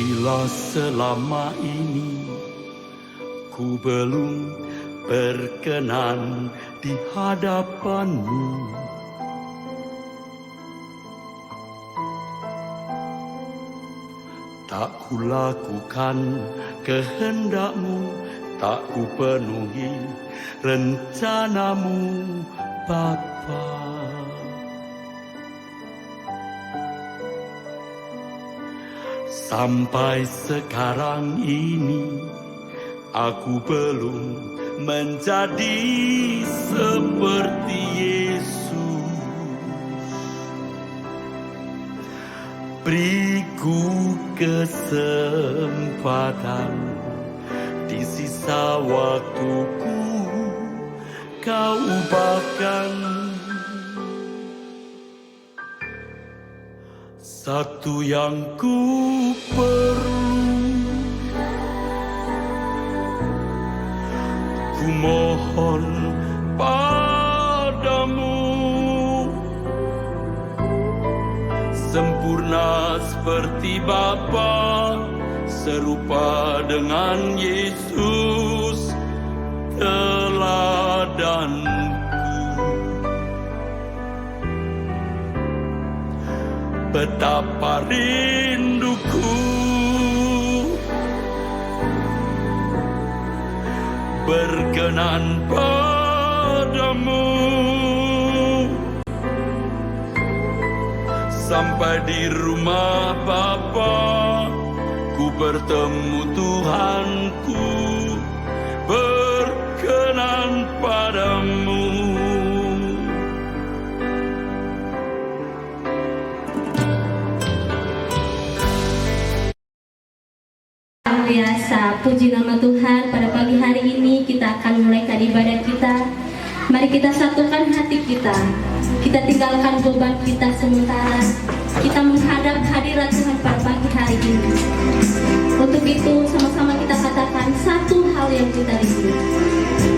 Bila selama ini ku belum berkenan di hadapanmu, tak kulakukan kehendakmu, tak ku penuhi rencanamu, Bapa. Sampai sekarang ini aku belum menjadi seperti Yesus. Beriku kesempatan di sisa waktuku, kau ubahkan satu yang ku perlu. Ku mohon padamu, sempurna seperti Bapa, serupa dengan Yesus teladanku. Betapa rinduku berkenan padamu, sampai di rumah Bapa ku bertemu Tuhanku, berkenan padamu. Biasa, puji nama Tuhan. Pada pagi hari ini kita akan mulaikan ibadah kita. Mari kita satukan hati kita. Kita tinggalkan beban kita sementara. Kita menghadap hadirat Tuhan pada pagi hari ini. Untuk itu sama-sama kita katakan satu hal yang kita rindu.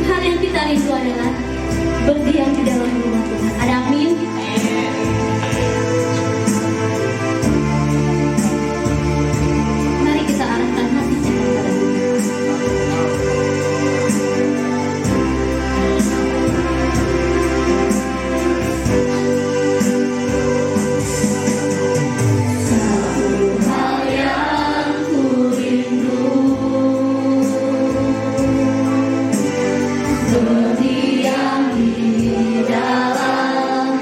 Hal yang kita rindu adalah berdiam di dalam rumah Tuhan. Ada amin? Mari kita arahkan hati kita kepada Tuhan. Berdiam di dalam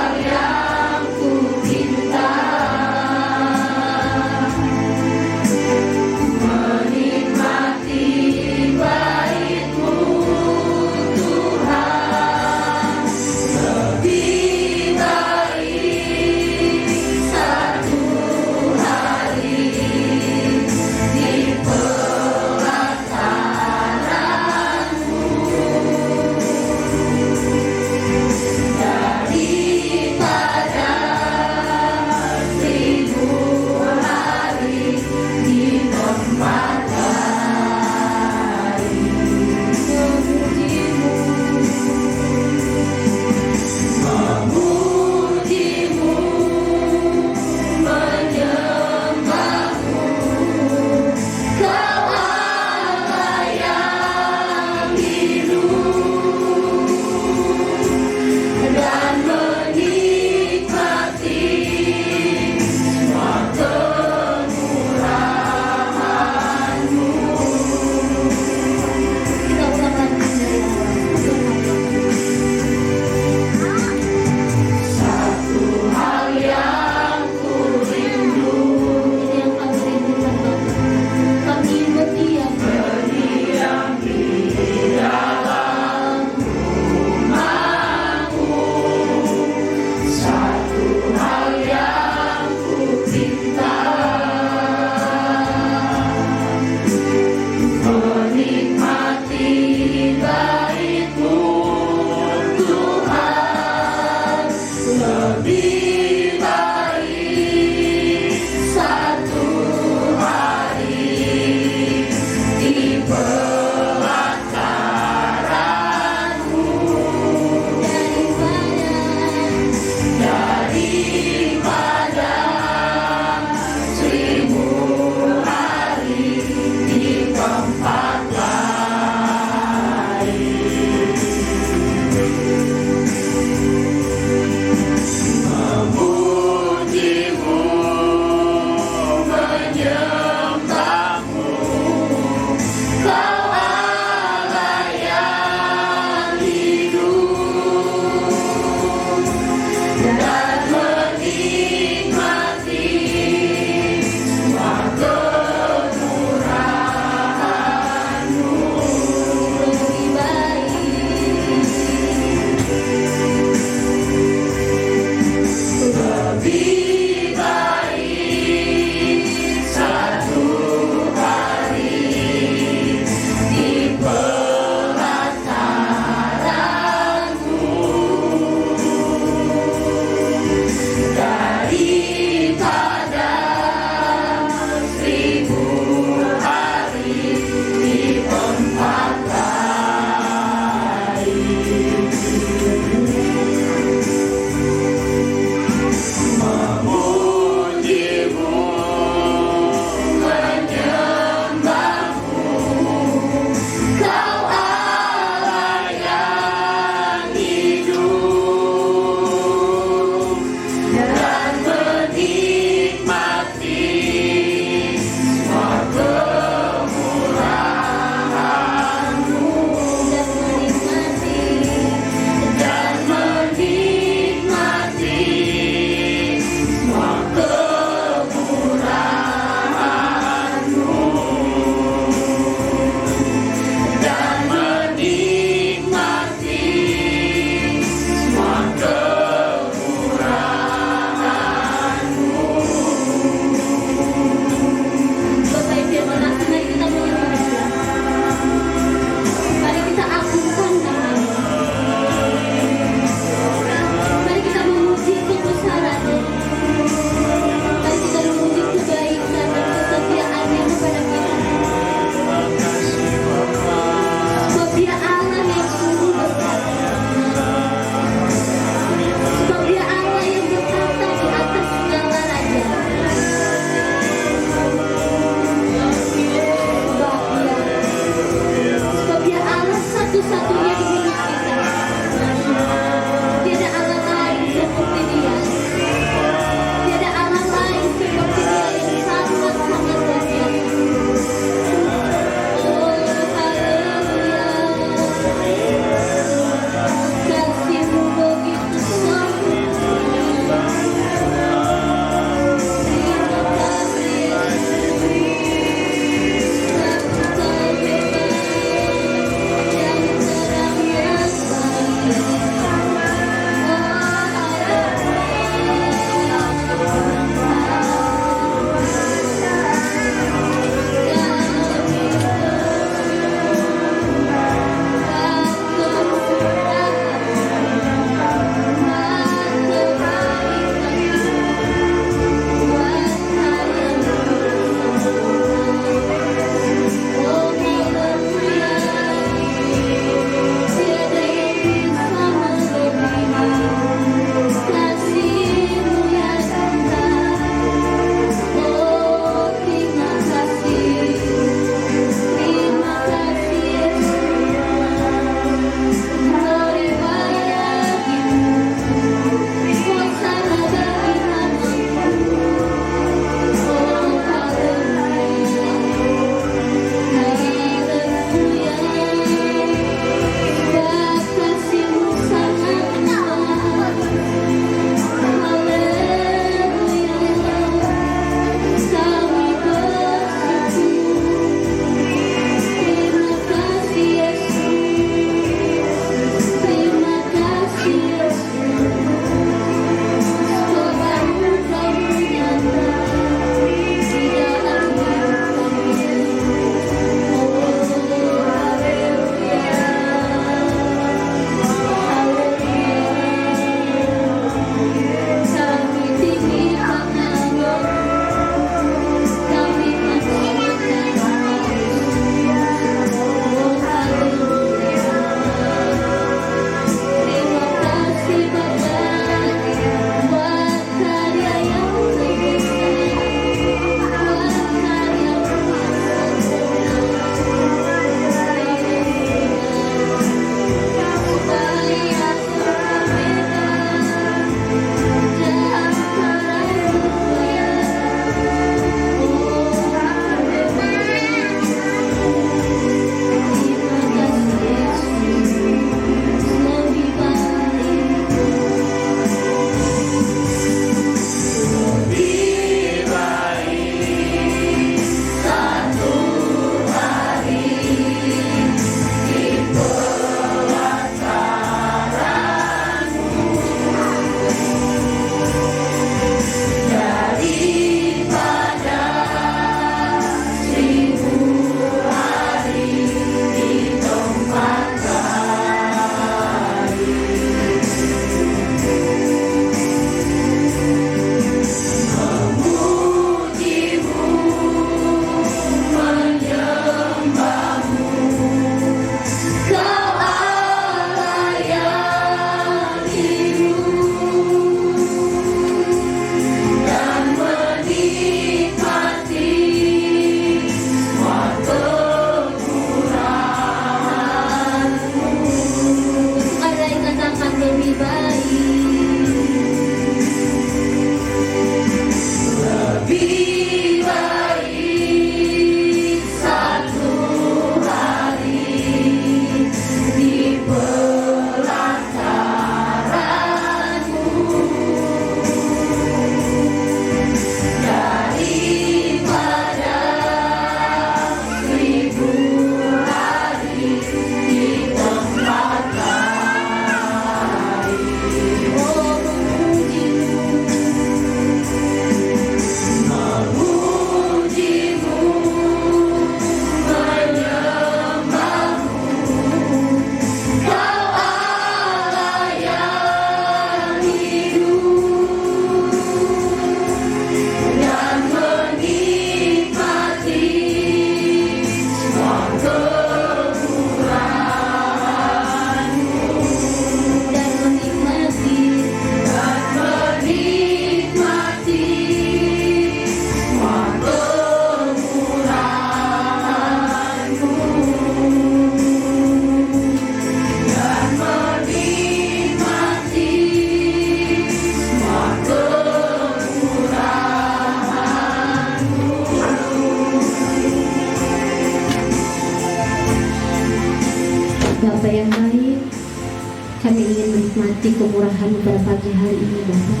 kami ingin menikmati kemurahan-Mu pada pagi hari ini Bapa.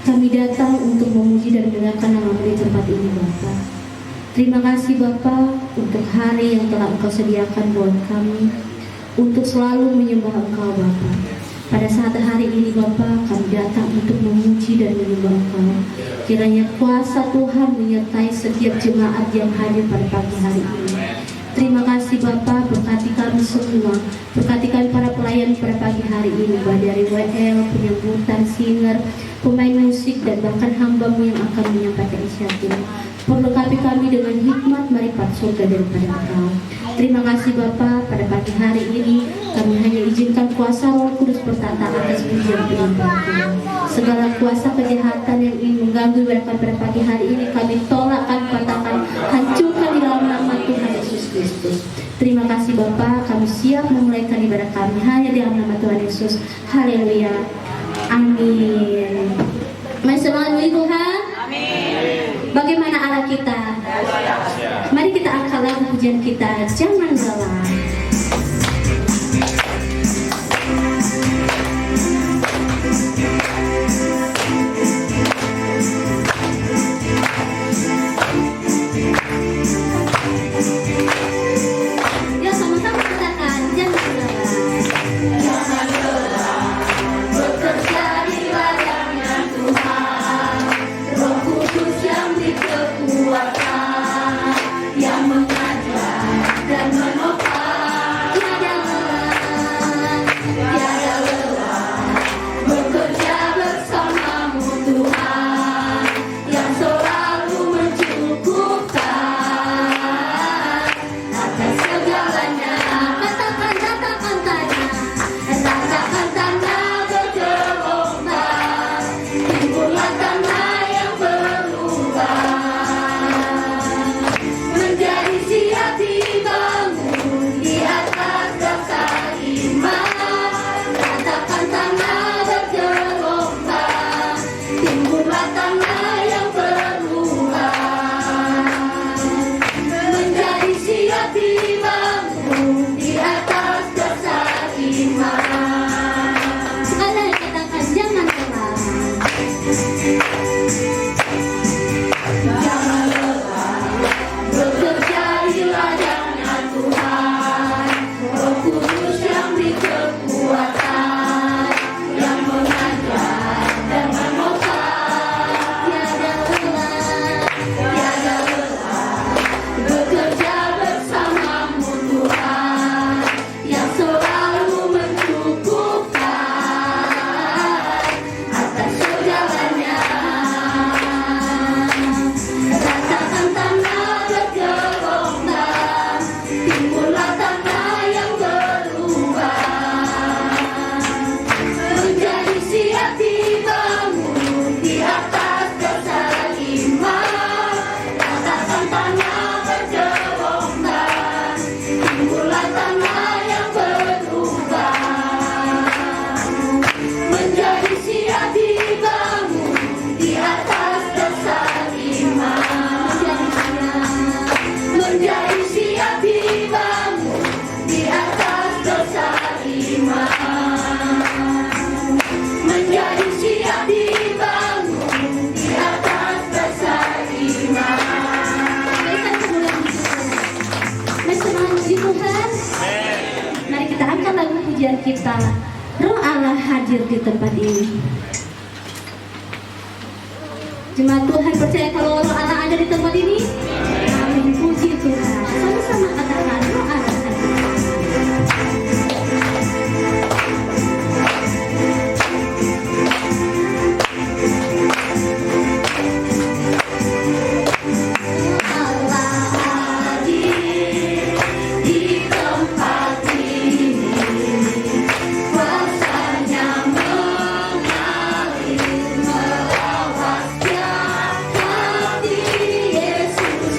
Kami datang untuk memuji dan mendengarkan nama-Mu di tempat ini Bapa. Terima kasih Bapa untuk hari yang telah Engkau sediakan buat kami, untuk selalu menyembah Engkau Bapa. Pada saat hari ini Bapa, kami datang untuk memuji dan menyembah Engkau. Kiranya kuasa Tuhan menyertai setiap jemaat yang hadir pada pagi hari ini. Terima kasih Bapa, berkati kami semua, berkati kami para pelayan pada pagi hari ini, baik dari WL, penyambutan, singer, pemain musik, dan bahkan hamba-Mu yang akan menyampaikan isyarat. Perlengkapi kami dengan hikmat maripat surga daripada Engkau. Terima kasih Bapa, pada pagi hari ini kami hanya izinkan kuasa Roh Kudus bertata atas pujian penyembah-Mu. Segala kuasa kejahatan yang ingin mengganggu ibadah pada pagi hari ini kami tolak, kami patahkan, hancurkan di dalam nama Tuhan Yesus Kristus. Terima kasih Bapa, kami siap memulaikan ibadah kami hanya di dalam nama Tuhan Yesus. Haleluya. Amin. Mari semangat memuji Tuhan. Bagaimana arah kita? Mari kita angkat lagu pujian kita, Jangan Lelah. Ya sama-sama katakan, jangan lelah. Jangan lelah, bekerja di ladangnya Tuhan. Roh Kudus yang beri kekuatan, yang mengajar dan menopang. Tiada lelah, tiada lelah, bekerja bersamamu Tuhan, yang selalu mencukupkan atas segalanya. Katakan tanda, katakan tanda bergelombang, timbullah tanda yang berubah, menjadi siap dibangun di atas dasar iman. Katakan tanda bergelombang, timbullah tanda yang berubah, menjadi siap dibangun di atas dasar iman. Sekali katakan, jangan lelah. Jangan lelah, bekerja di ladangnya Tuhan. Roh Kudus yang beri kekuatan, yang mengajar dan menopang. Tiada lelah, tiada lelah, bekerja bersamamu Tuhan, yang selalu mencukupkan atas segalanya. Katakan tanda bergelombang, timbullah tanda yang berubah, menjadi siap dibangun di atas dasar iman. Katakan tanda bergelombang, timbullah tanda yang berubah, menjadi siap dibangun di atas dasar iman. Menjadi siap dibangun di atas dasar iman. Menjadi siap dibangun di atas dasar iman. Mari semangat puji Tuhan. Mari kita angkat lagu pujian kita, Roh Allah hadir di tempat ini. Jemaat Tuhan percaya kalau Roh Allah ada di tempat ini? Amin, puji Tuhan. Sama-sama katakan, Roh Allah hadir. Allah hadir di tempat ini, kuasanya mengalir melawat setiap hati. Yesus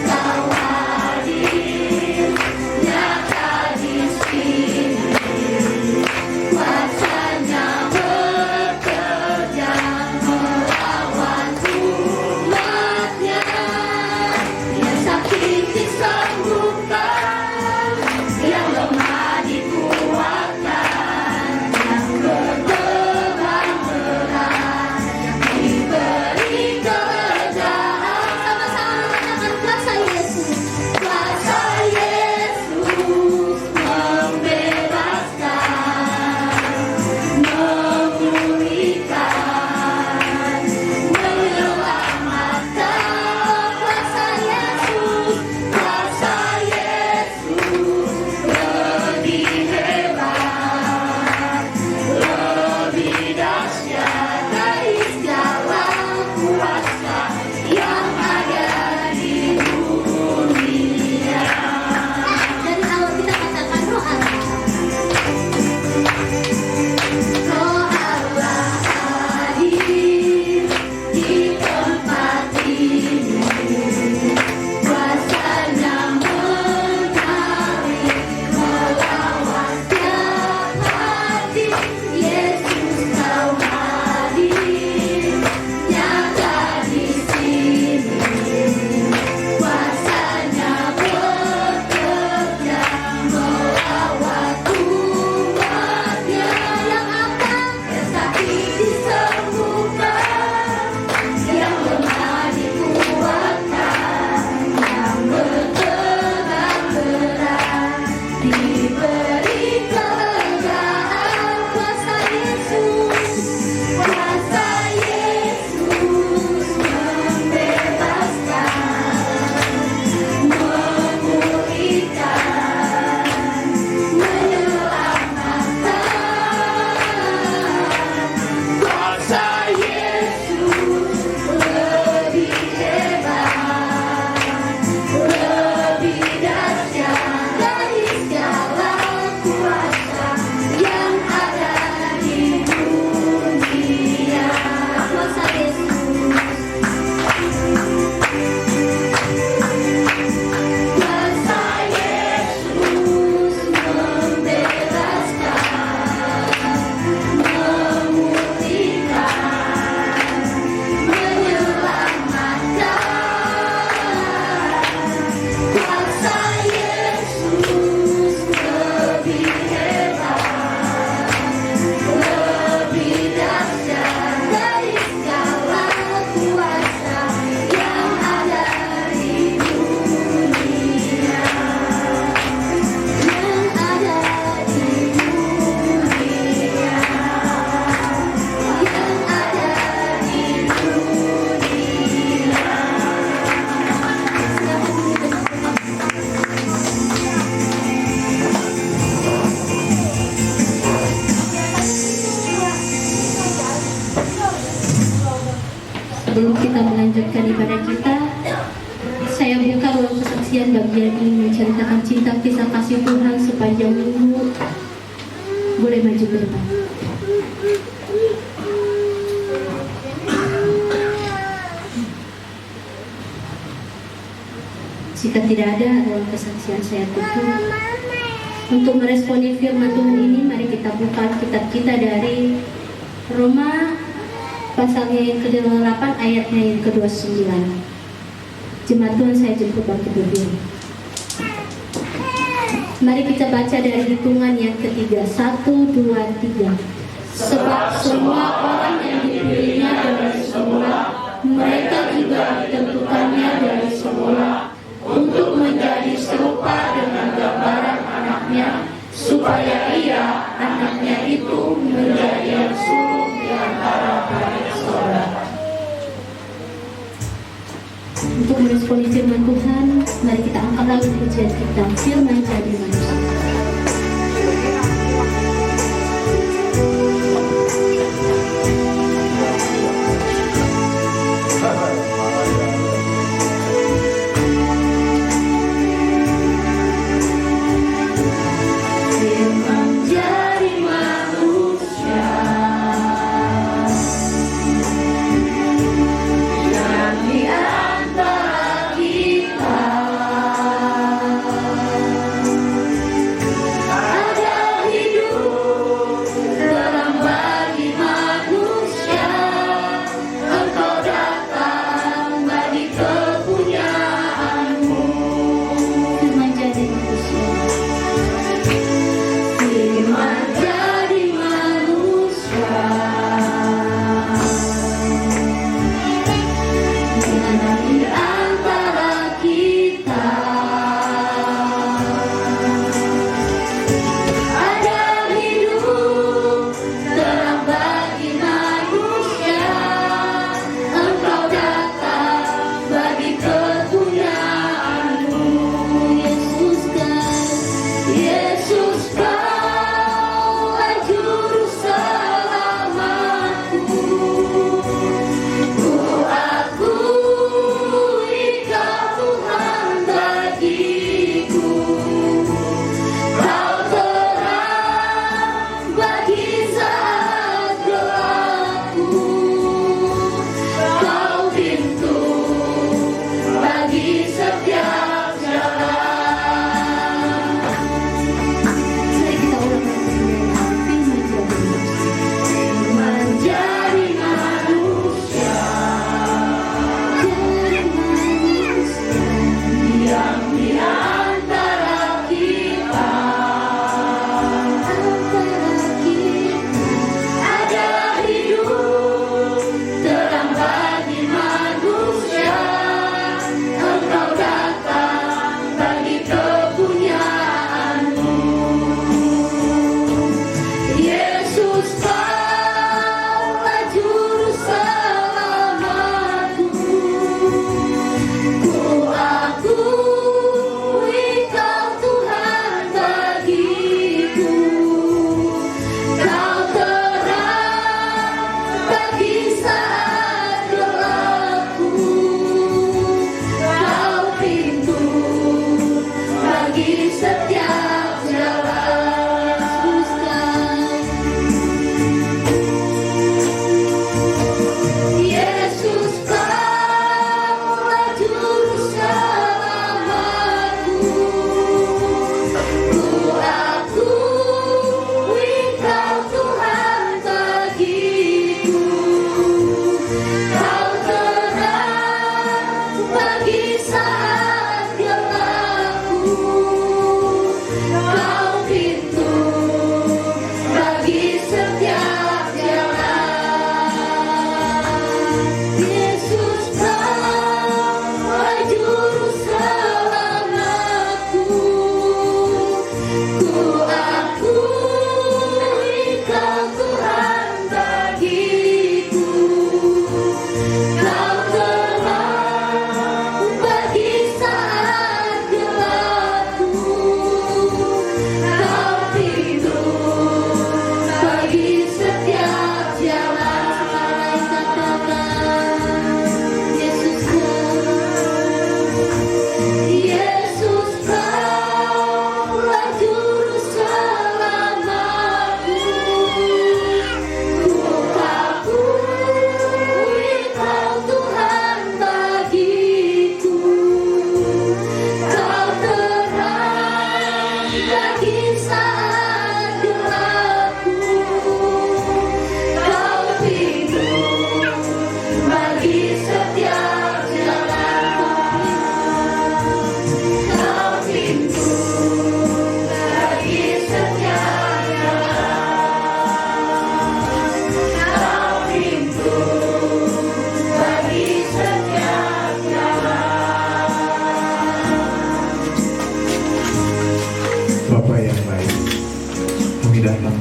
Sebelum kita melanjutkan ibadah kita, saya buka ruang kesaksian bagian ini menceritakan cinta kisah kasih Tuhan sepanjang minggu. Boleh maju ke depan. Jika tidak ada ruang kesaksian, saya tutup. Untuk meresponi firman Tuhan ini, mari kita buka kitab kita dari Roma pasalnya yang ke-8 ayatnya yang ke-29. Jemaat Tuhan, saya jemput bangkit berdiri. Mari kita baca dari hitungan yang ketiga. 1, 2, 3. Sebab semua orang yang dipilihnya dari semula, mereka juga ditentukannya dari semula untuk menjadi serupa dengan gambaran anaknya, supaya ia, anaknya itu, menjadi yang sulung di antara banyak saudara. Untuk meresponi firman Tuhan, mari kita angkat lagu pujian kita, Firman Jadi Manusia.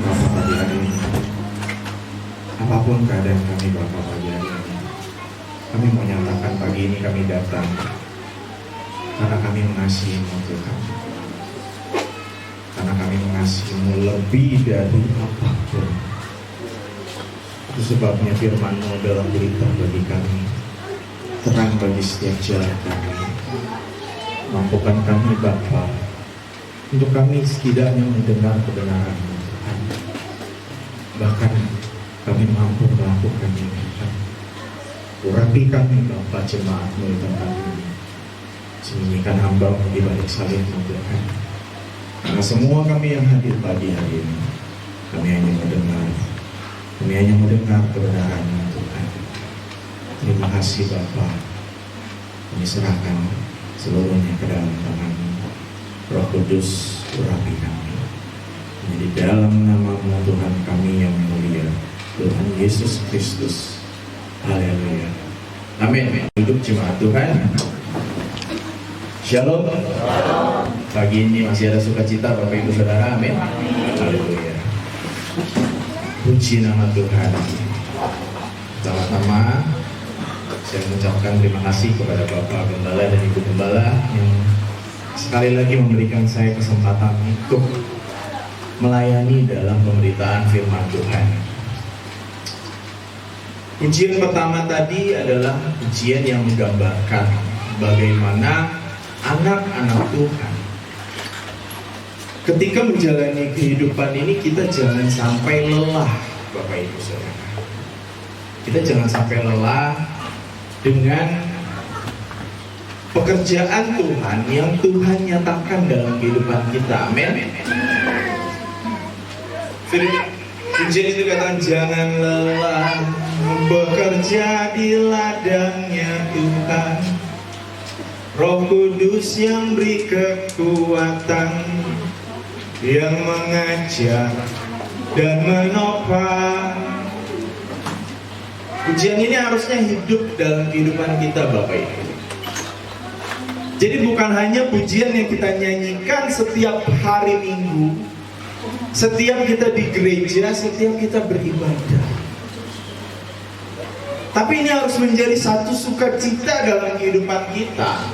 Bapak pagi hari ini. Apapun keadaan kami Bapak pagi hari ini, kami mau nyatakan pagi ini kami datang karena kami mengasihi-Mu Tuhan. Karena kami mengasihi-Mu lebih dari apapun. Itu sebabnya firman-Mu dalam berita bagi kami, terang bagi setiap jalan kami. Mampukan kami Bapa untuk kami setidaknya mendengar kebenaran-Mu Tuhan. Bahkan kami mampu melakukannya Tuhan. Urapi kami Bapa jemaat-Mu di tempat ini. Sembunyikan hamba-Mu di balik salib-Mu Tuhan. Karena semua kami yang hadir pagi hari ini, kami hanya mendengar kebenaran-Mu Tuhan. Terima kasih Bapa. Kami serahkan seluruhnya ke dalam tangan-Mu. Roh Kudus, urapi kami. Di dalam nama-Mu Tuhan kami yang mulia, Tuhan Yesus Kristus. Haleluya. Amin. Hidup jemaat Tuhan. Shalom. Pagi ini masih ada sukacita Bapak Ibu Saudara. Amin. Haleluya. Puji nama Tuhan. Pertama-tama saya mengucapkan terima kasih kepada Bapak Gembala dan Ibu Gembala yang sekali lagi memberikan saya kesempatan untuk melayani dalam pemberitaan firman Tuhan. Pujian pertama tadi adalah pujian yang menggambarkan bagaimana anak-anak Tuhan ketika menjalani kehidupan ini, kita jangan sampai lelah Bapak Ibu Saudara. Kita jangan sampai lelah dengan pekerjaan Tuhan yang Tuhan nyatakan dalam kehidupan kita. Amin. Pujian itu katakan, jangan lelah bekerja di ladangnya Tuhan. Roh Kudus yang beri kekuatan, yang mengajar dan menopang. Pujian ini harusnya hidup dalam kehidupan kita Bapak Ibu. Jadi bukan hanya pujian yang kita nyanyikan setiap hari Minggu, setiap kita di gereja, setiap kita beribadah. Tapi ini harus menjadi satu sukacita dalam kehidupan kita.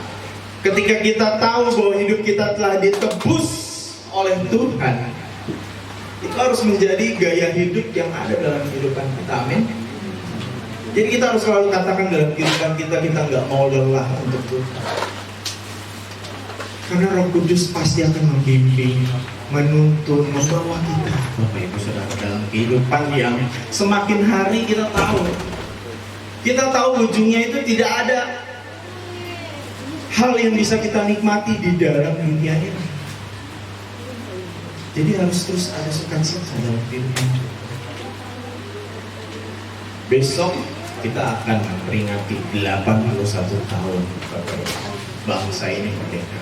Ketika kita tahu bahwa hidup kita telah ditebus oleh Tuhan, itu harus menjadi gaya hidup yang ada dalam kehidupan kita. Amin. Jadi kita harus selalu katakan dalam kehidupan kita, kita nggak mau lelah untuk Tuhan. Karena Roh Kudus pasti akan membimbing, menuntun, membawa kita Bapak Ibu Saudara dalam kehidupan yang semakin hari kita tahu ujungnya itu tidak ada hal yang bisa kita nikmati di dalam dunia ini. Jadi harus terus ada sukacita dalam kehidupan. Besok kita akan memperingati 81 tahun Bapak Ibu, bangsa ini merdeka.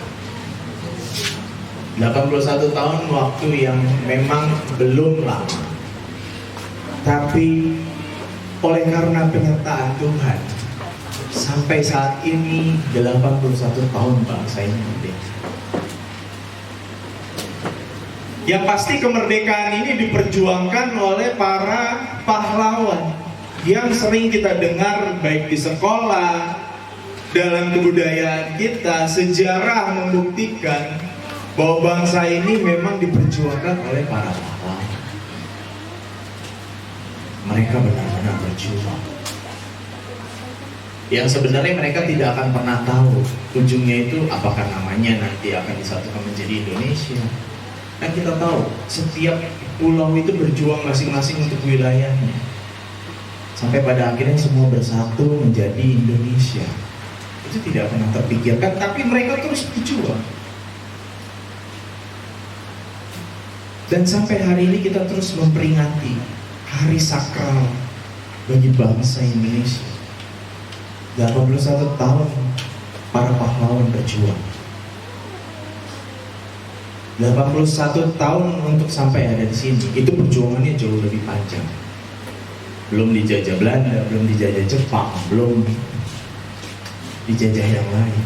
81 tahun waktu yang memang belum lama, tapi oleh karena penyertaan Tuhan sampai saat ini 81 tahun bangsa ini merdeka. Yang pasti kemerdekaan ini diperjuangkan oleh para pahlawan yang sering kita dengar baik di sekolah, dalam kebudayaan kita. Sejarah membuktikan bahwa bangsa ini memang diperjuangkan oleh para pahlawan. Mereka benar-benar berjuang. Yang sebenarnya mereka tidak akan pernah tahu ujungnya itu apakah namanya nanti akan disatukan menjadi Indonesia. Kan kita tahu setiap pulau itu berjuang masing-masing untuk wilayahnya, sampai pada akhirnya semua bersatu menjadi Indonesia. Itu tidak pernah terpikirkan, tapi mereka terus berjuang. Dan sampai hari ini kita terus memperingati hari sakral bagi bangsa Indonesia. 81 tahun para pahlawan berjuang. 81 tahun untuk sampai ada di sini. Itu perjuangannya jauh lebih panjang. Belum dijajah Belanda, belum dijajah Jepang, belum dijajah yang lain.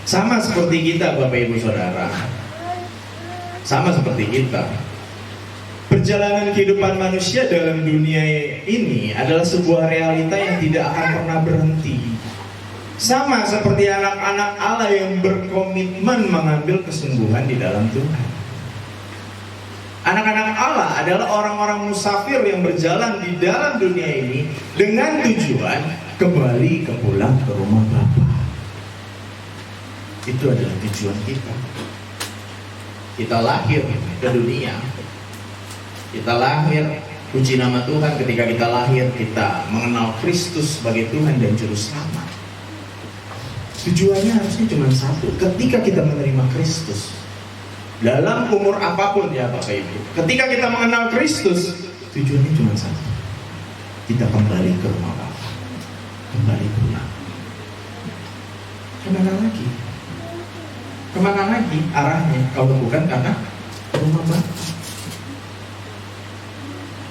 Sama seperti kita Bapak Ibu Saudara. Sama seperti kita. Perjalanan kehidupan manusia dalam dunia ini adalah sebuah realita yang tidak akan pernah berhenti. Sama seperti anak-anak Allah yang berkomitmen mengambil kesungguhan di dalam Tuhan. Anak-anak Allah adalah orang-orang musafir yang berjalan di dalam dunia ini dengan tujuan kembali ke pulang ke rumah Bapa. Itu adalah tujuan kita. Kita lahir ke dunia. Kita lahir, puji nama Tuhan, ketika kita lahir kita mengenal Kristus sebagai Tuhan dan Juru Selamat. Tujuannya harusnya cuma satu, ketika kita menerima Kristus dalam umur apapun ya Bapak Ibu, ketika kita mengenal Kristus, tujuannya cuma satu, kita kembali ke rumah Bapa, kembali pulang. Kemana lagi? Kemana lagi arahnya kalau bukan karena rumah Bapa?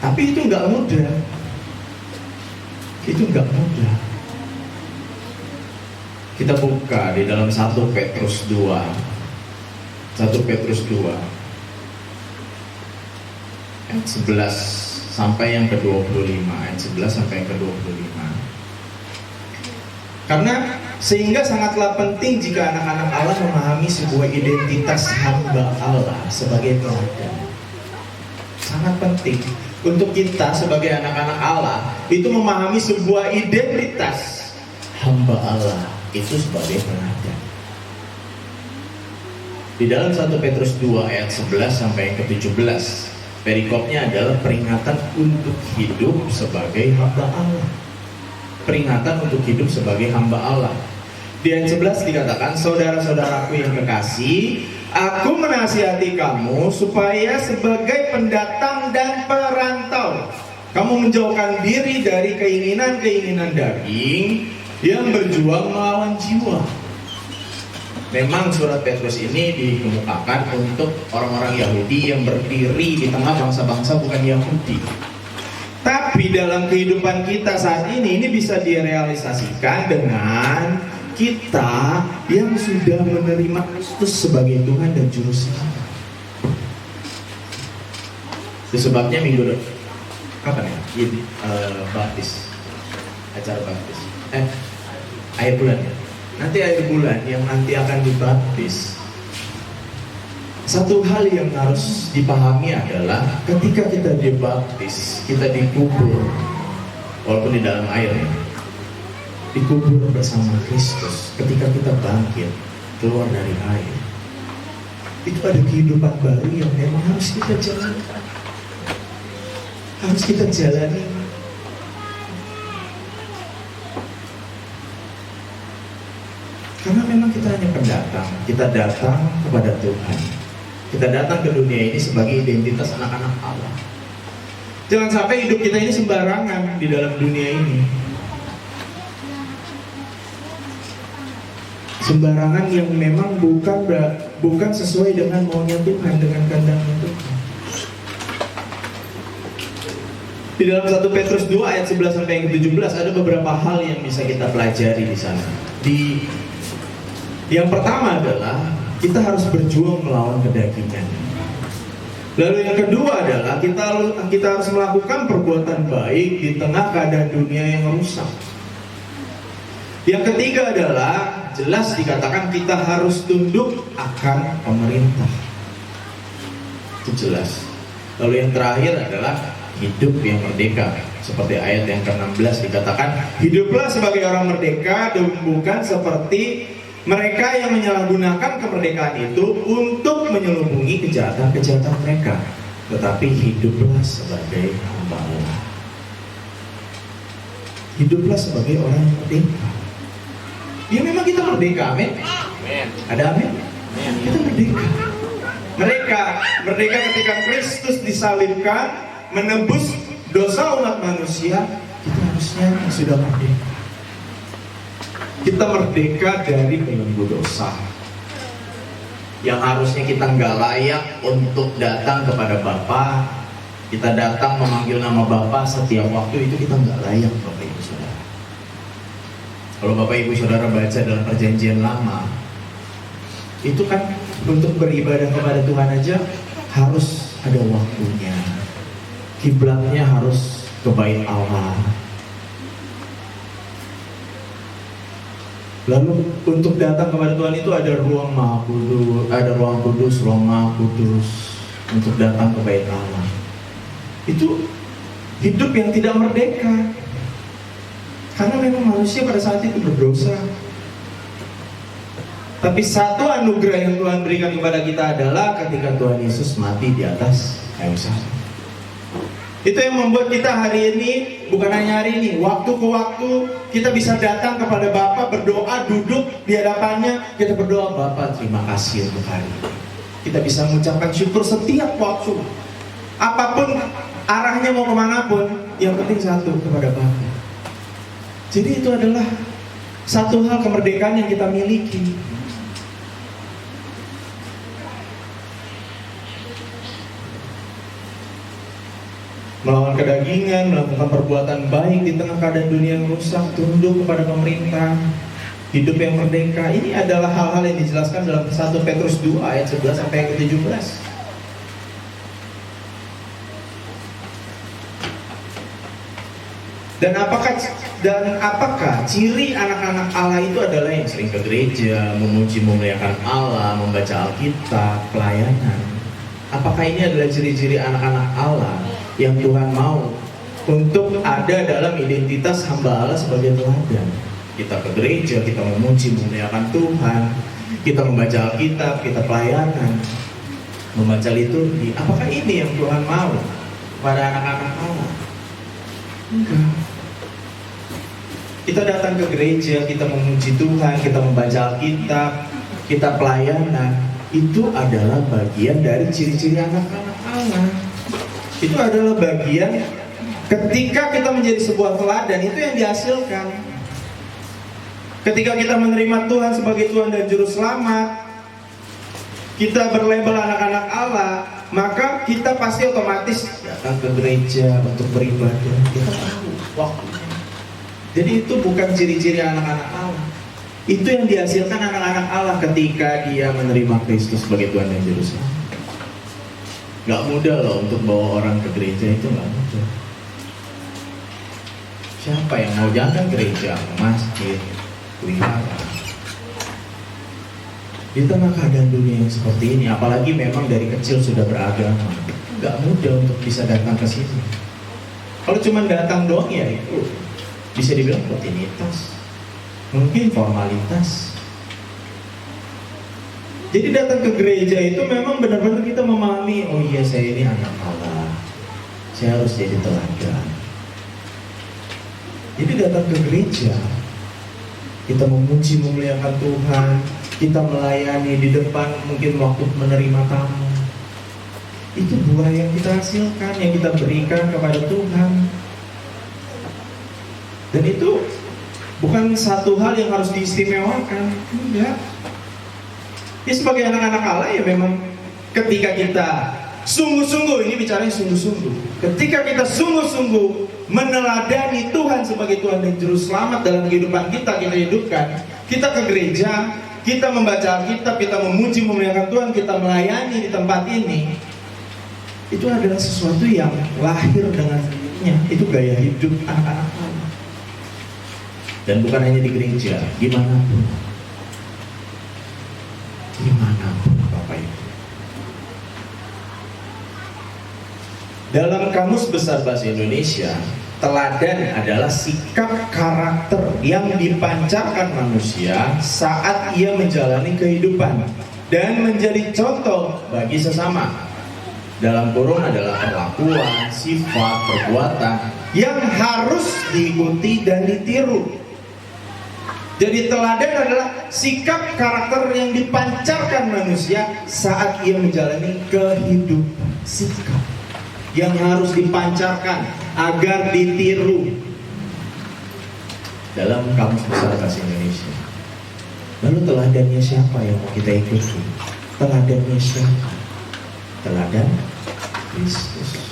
Tapi itu nggak mudah. Itu nggak mudah. Kita buka di dalam 1 Petrus 2. 1 Petrus 2 ayat 11 sampai yang ke-25. Ayat 11 sampai yang ke-25. Karena sehingga sangatlah penting jika anak-anak Allah memahami sebuah identitas hamba Allah sebagai teladan. Sangat penting untuk kita sebagai anak-anak Allah itu memahami sebuah identitas hamba Allah itu sebagai teladan. Di dalam 1 Petrus 2 ayat 11 sampai yang ke-17, perikopnya adalah peringatan untuk hidup sebagai hamba Allah. Peringatan untuk hidup sebagai hamba Allah. Di ayat 11 dikatakan, saudara-saudaraku yang kekasih, aku menasihati kamu supaya sebagai pendatang dan perantau, kamu menjauhkan diri dari keinginan-keinginan daging yang berjuang melawan jiwa. Memang surat Petrus ini dikemukakan untuk orang-orang Yahudi yang berdiri di tengah bangsa-bangsa bukan Yahudi. Tapi dalam kehidupan kita saat ini bisa direalisasikan dengan kita yang sudah menerima Kristus sebagai Tuhan dan Juru Selamat. Itu sebabnya minggu depan, kapan ya? Ini baptis, acara baptis. Akhir bulan ya. Nanti akhir bulan yang nanti akan dibaptis. Satu hal yang harus dipahami adalah ketika kita dibaptis, kita dikubur, walaupun di dalam air ya, dikubur bersama Kristus. Ketika kita bangkit keluar dari air, itu ada kehidupan baru yang memang harus kita jalankan, harus kita jalani. Karena memang kita hanya pendatang, kita datang kepada Tuhan, kita datang ke dunia ini sebagai identitas anak-anak Allah. Jangan sampai hidup kita ini sembarangan di dalam dunia ini. Sembarangan yang memang bukan sesuai dengan maunya Tuhan, dengan kehendaknya Tuhan. Di dalam 1 Petrus 2 ayat 11 sampai yang ke-17 ada beberapa hal yang bisa kita pelajari di sana. Yang pertama adalah kita harus berjuang melawan kedagingan. Lalu yang kedua adalah kita harus melakukan perbuatan baik di tengah keadaan dunia yang rusak. Yang ketiga adalah jelas dikatakan kita harus tunduk akan pemerintah. Itu jelas. Lalu yang terakhir adalah hidup yang merdeka. Seperti ayat yang ke-16 dikatakan, hiduplah sebagai orang merdeka dan bukan seperti mereka yang menyalahgunakan kemerdekaan itu untuk menyelubungi kejahatan-kejahatan mereka, tetapi hiduplah sebagai hamba Allah. Hiduplah sebagai orang yang merdeka. Ya memang kita merdeka, amin. Ada amin? Kita merdeka. Merdeka ketika Kristus disalibkan, menebus dosa umat manusia, kita harusnya sudah merdeka. Kita merdeka dari belenggu dosa yang harusnya kita nggak layak untuk datang kepada Bapa. Kita datang memanggil nama Bapa setiap waktu, itu kita nggak layak, Bapak Ibu Saudara. Kalau Bapak Ibu Saudara baca dalam Perjanjian Lama, itu kan untuk beribadah kepada Tuhan aja harus ada waktunya. Kiblatnya harus ke bait Allah. Lalu untuk datang kepada Tuhan itu ada ruang Maha Kudus, ada ruang kudus, ruang Maha Kudus untuk datang ke bait Allah. Itu hidup yang tidak merdeka. Karena memang manusia pada saat itu berdosa. Tapi satu anugerah yang Tuhan berikan kepada kita adalah ketika Tuhan Yesus mati di atas kayu salib. Itu yang membuat kita hari ini, bukan hanya hari ini, waktu ke waktu kita bisa datang kepada Bapa, berdoa, duduk di hadapannya, kita berdoa, Bapa terima kasih untuk hari ini. Kita bisa mengucapkan syukur setiap waktu. Apapun arahnya mau kemanapun, yang penting satu, kepada Bapa. Jadi itu adalah satu hal kemerdekaan yang kita miliki. Melawan kedagingan, melakukan perbuatan baik di tengah keadaan dunia yang rusak, tunduk kepada pemerintah, hidup yang merdeka. Ini adalah hal-hal yang dijelaskan dalam 1 Petrus 2 ayat 11 sampai ayat 17. Dan apakah ciri anak-anak Allah itu adalah yang sering ke gereja, memuji memuliakan Allah, membaca Alkitab, pelayanan? Apakah ini adalah ciri-ciri anak-anak Allah yang Tuhan mau untuk ada dalam identitas hamba Allah sebagai teladan? Kita ke gereja, kita memuji memuliakan Tuhan, kita membaca Alkitab, kita pelayanan, membaca liturgi. Apakah ini yang Tuhan mau pada anak-anak Allah? Enggak. Kita datang ke gereja, kita memuji Tuhan, kita membaca Alkitab, kita pelayanan. Itu adalah bagian dari ciri-ciri anak-anak Allah. Itu adalah bagian ketika kita menjadi sebuah teladan, itu yang dihasilkan. Ketika kita menerima Tuhan sebagai Tuhan dan Juru Selamat, kita berlabel anak-anak Allah, maka kita pasti otomatis datang ke gereja untuk beribadah. Kita tahu waktunya. Jadi itu bukan ciri-ciri anak-anak Allah. Itu yang dihasilkan anak-anak Allah ketika dia menerima Kristus sebagai Tuhan dan Juru Selamat. Gak mudah loh untuk bawa orang ke gereja, itu gak mudah. Siapa yang mau jalan gereja, ke masjid, wihara? Di tengah keadaan dunia yang seperti ini, apalagi memang dari kecil sudah beragama, gak mudah untuk bisa datang ke sini. Kalau cuma datang doang ya itu bisa dibilang rutinitas, mungkin formalitas. Jadi datang ke gereja itu memang benar-benar kita memahami, oh iya saya ini anak Allah, saya harus jadi teladan. Jadi datang ke gereja, kita memuji memuliakan Tuhan, kita melayani di depan, mungkin waktu menerima tamu. Itu buah yang kita hasilkan, yang kita berikan kepada Tuhan. Dan itu bukan satu hal yang harus diistimewakan, enggak. Ya sebagai anak-anak Allah ya memang ketika kita sungguh-sungguh, ini bicaranya sungguh-sungguh, ketika kita sungguh-sungguh meneladani Tuhan sebagai Tuhan dan Juru Selamat dalam kehidupan kita hidupkan, kita ke gereja, kita membaca Alkitab, kita memuji memuliakan Tuhan, kita melayani di tempat ini, itu adalah sesuatu yang lahir dengan sendirinya. Itu gaya hidup anak-anak Allah. Dan bukan hanya di gereja, dimanapun Bapak Ibu. Dalam Kamus Besar Bahasa Indonesia, teladan adalah sikap karakter yang dipancarkan manusia saat ia menjalani kehidupan dan menjadi contoh bagi sesama. Dalam kurung adalah perlakuan, sifat, perbuatan yang harus diikuti dan ditiru. Jadi teladan adalah sikap karakter yang dipancarkan manusia saat ia menjalani kehidupan. Sikap yang harus dipancarkan agar ditiru. Dalam Kamus Besar Bahasa Indonesia. Lalu teladannya siapa yang mau kita ikuti? Teladannya siapa? Teladan Kristus.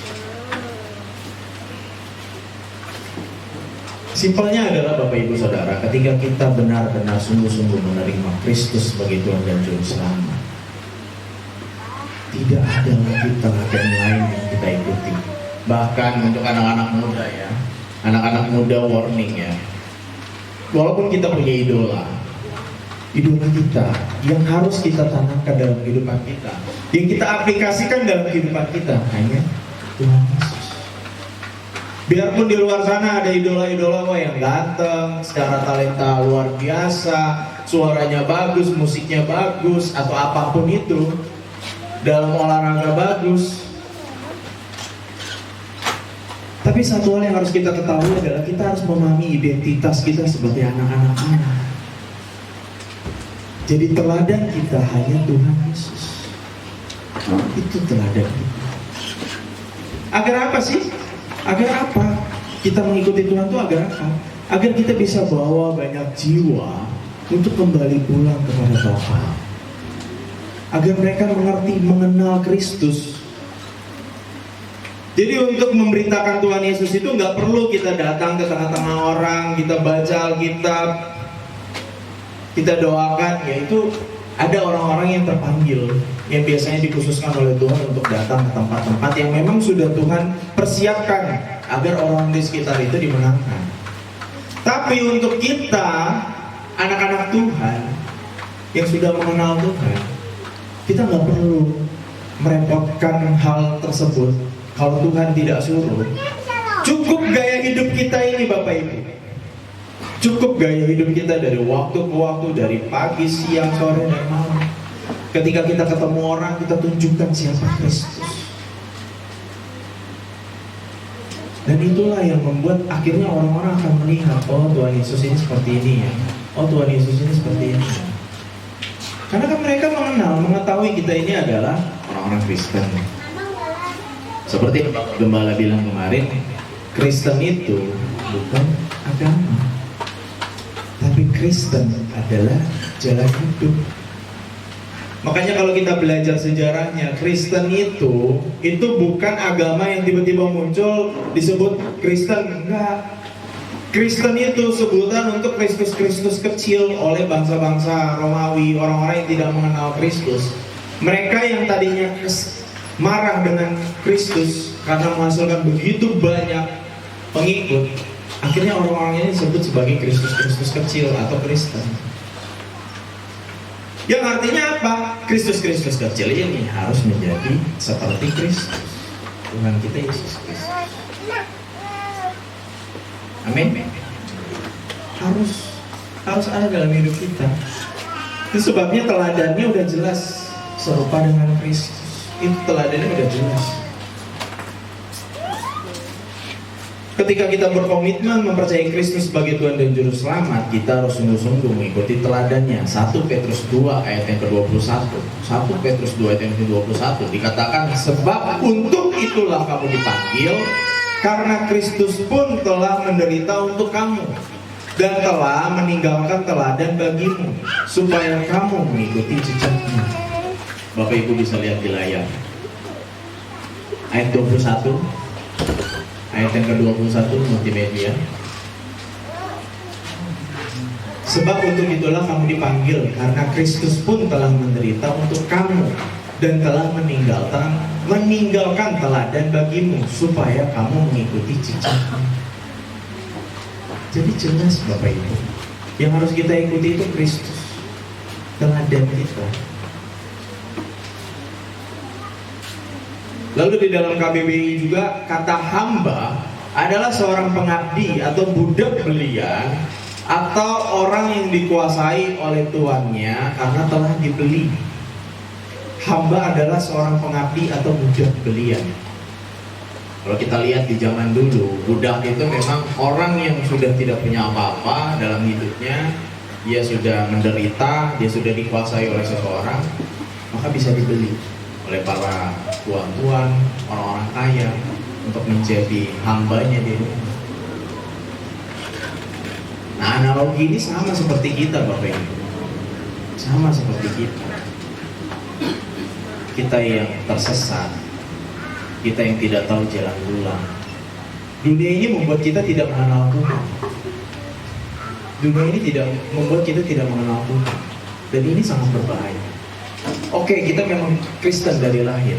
Simpelnya adalah Bapak Ibu Saudara, ketika kita benar-benar sungguh-sungguh menerima Kristus sebagai Tuhan dan Juru Selamat, tidak ada lagi teladan lain yang kita ikuti. Bahkan untuk anak-anak muda ya, anak-anak muda warning ya. Walaupun kita punya idola kita yang harus kita tanamkan dalam kehidupan kita, yang kita aplikasikan dalam kehidupan kita hanya Tuhan Yesus. Biarpun di luar sana ada idola-idola yang ganteng, secara talenta luar biasa, suaranya bagus, musiknya bagus, atau apapun itu, dalam olahraga bagus. Tapi satu hal yang harus kita ketahui adalah kita harus memahami identitas kita sebagai anak-anak Allah. Jadi teladan kita hanya Tuhan Yesus. Itu teladan kita. Agar apa sih? Agar apa? Kita mengikuti Tuhan itu agar apa? Agar kita bisa bawa banyak jiwa untuk kembali pulang kepada Bapa. Agar mereka mengerti, mengenal Kristus. Jadi untuk memberitakan Tuhan Yesus itu nggak perlu kita datang ke tengah-tengah orang, kita baca Alkitab, kita doakan. Yaitu ada orang-orang yang terpanggil, yang biasanya dikhususkan oleh Tuhan untuk datang ke tempat-tempat yang memang sudah Tuhan persiapkan agar orang di sekitar itu dimenangkan. Tapi untuk kita, anak-anak Tuhan yang sudah mengenal Tuhan, kita nggak perlu merepotkan hal tersebut. Kalau Tuhan tidak suruh, cukup gaya hidup kita ini Bapak Ibu. Cukup gaya hidup kita dari waktu ke waktu, dari pagi, siang, sore, dan malam. Ketika kita ketemu orang, kita tunjukkan siapa Kristus. Dan itulah yang membuat akhirnya orang-orang akan melihat, oh Tuhan Yesus ini seperti ini ya. Oh Tuhan Yesus ini seperti ini. Karena kan mereka mengetahui kita ini adalah orang-orang Kristen. Seperti Pak Gembala bilang kemarin, Kristen itu bukan agama, tapi Kristen adalah jalan hidup. Makanya kalau kita belajar sejarahnya, Kristen itu bukan agama yang tiba-tiba muncul disebut Kristen. Enggak. Kristen itu sebutan untuk Kristus-Kristus kecil oleh bangsa-bangsa Romawi, orang-orang yang tidak mengenal Kristus. Mereka yang tadinya marah dengan Kristus karena menghasilkan begitu banyak pengikut, akhirnya orang-orang ini disebut sebagai Kristus-Kristus kecil atau Kristen. Yang artinya apa? Kristus-Kristus kecil ini harus menjadi seperti Kristus, Tuhan kita Yesus Kristus. Amin. Harus ada dalam hidup kita. Itu sebabnya teladannya udah jelas, serupa dengan Kristus. Itu teladannya udah jelas. Ketika kita berkomitmen mempercayai Kristus sebagai Tuhan dan Juru Selamat, kita harus sungguh-sungguh mengikuti teladannya. 1 Petrus 2 ayat yang ke-21. 1 Petrus 2 ayat yang ke-21 dikatakan, sebab untuk itulah kamu dipanggil, karena Kristus pun telah menderita untuk kamu dan telah meninggalkan teladan bagimu, supaya kamu mengikuti jejaknya. Bapak Ibu bisa lihat di layar ayat 21, ayat yang ke-21 multimedia. Sebab untuk itulah kamu dipanggil, karena Kristus pun telah menderita untuk kamu dan telah meninggalkan teladan bagimu, supaya kamu mengikuti jejaknya. Jadi jelas Bapak Ibu, yang harus kita ikuti itu Kristus, teladan kita. Lalu di dalam KBBI juga kata hamba adalah seorang pengabdi atau budak belian atau orang yang dikuasai oleh tuannya karena telah dibeli. Hamba adalah seorang pengabdi atau budak belian. Kalau kita lihat di zaman dulu, budak itu memang orang yang sudah tidak punya apa-apa dalam hidupnya. Dia sudah menderita, dia sudah dikuasai oleh seseorang, maka bisa dibeli oleh para tuan-tuan, orang-orang kaya untuk menjadi hambanya di rumah. Nah, analogi ini sama seperti kita Bapak Ibu. Sama seperti kita. Kita yang tersesat, kita yang tidak tahu jalan pulang. Dunia ini membuat kita tidak mengenal Tuhan. Dunia ini tidak membuat kita tidak mengenal Tuhan. Dan ini sangat berbahaya. Oke, kita memang Kristen dari lahir.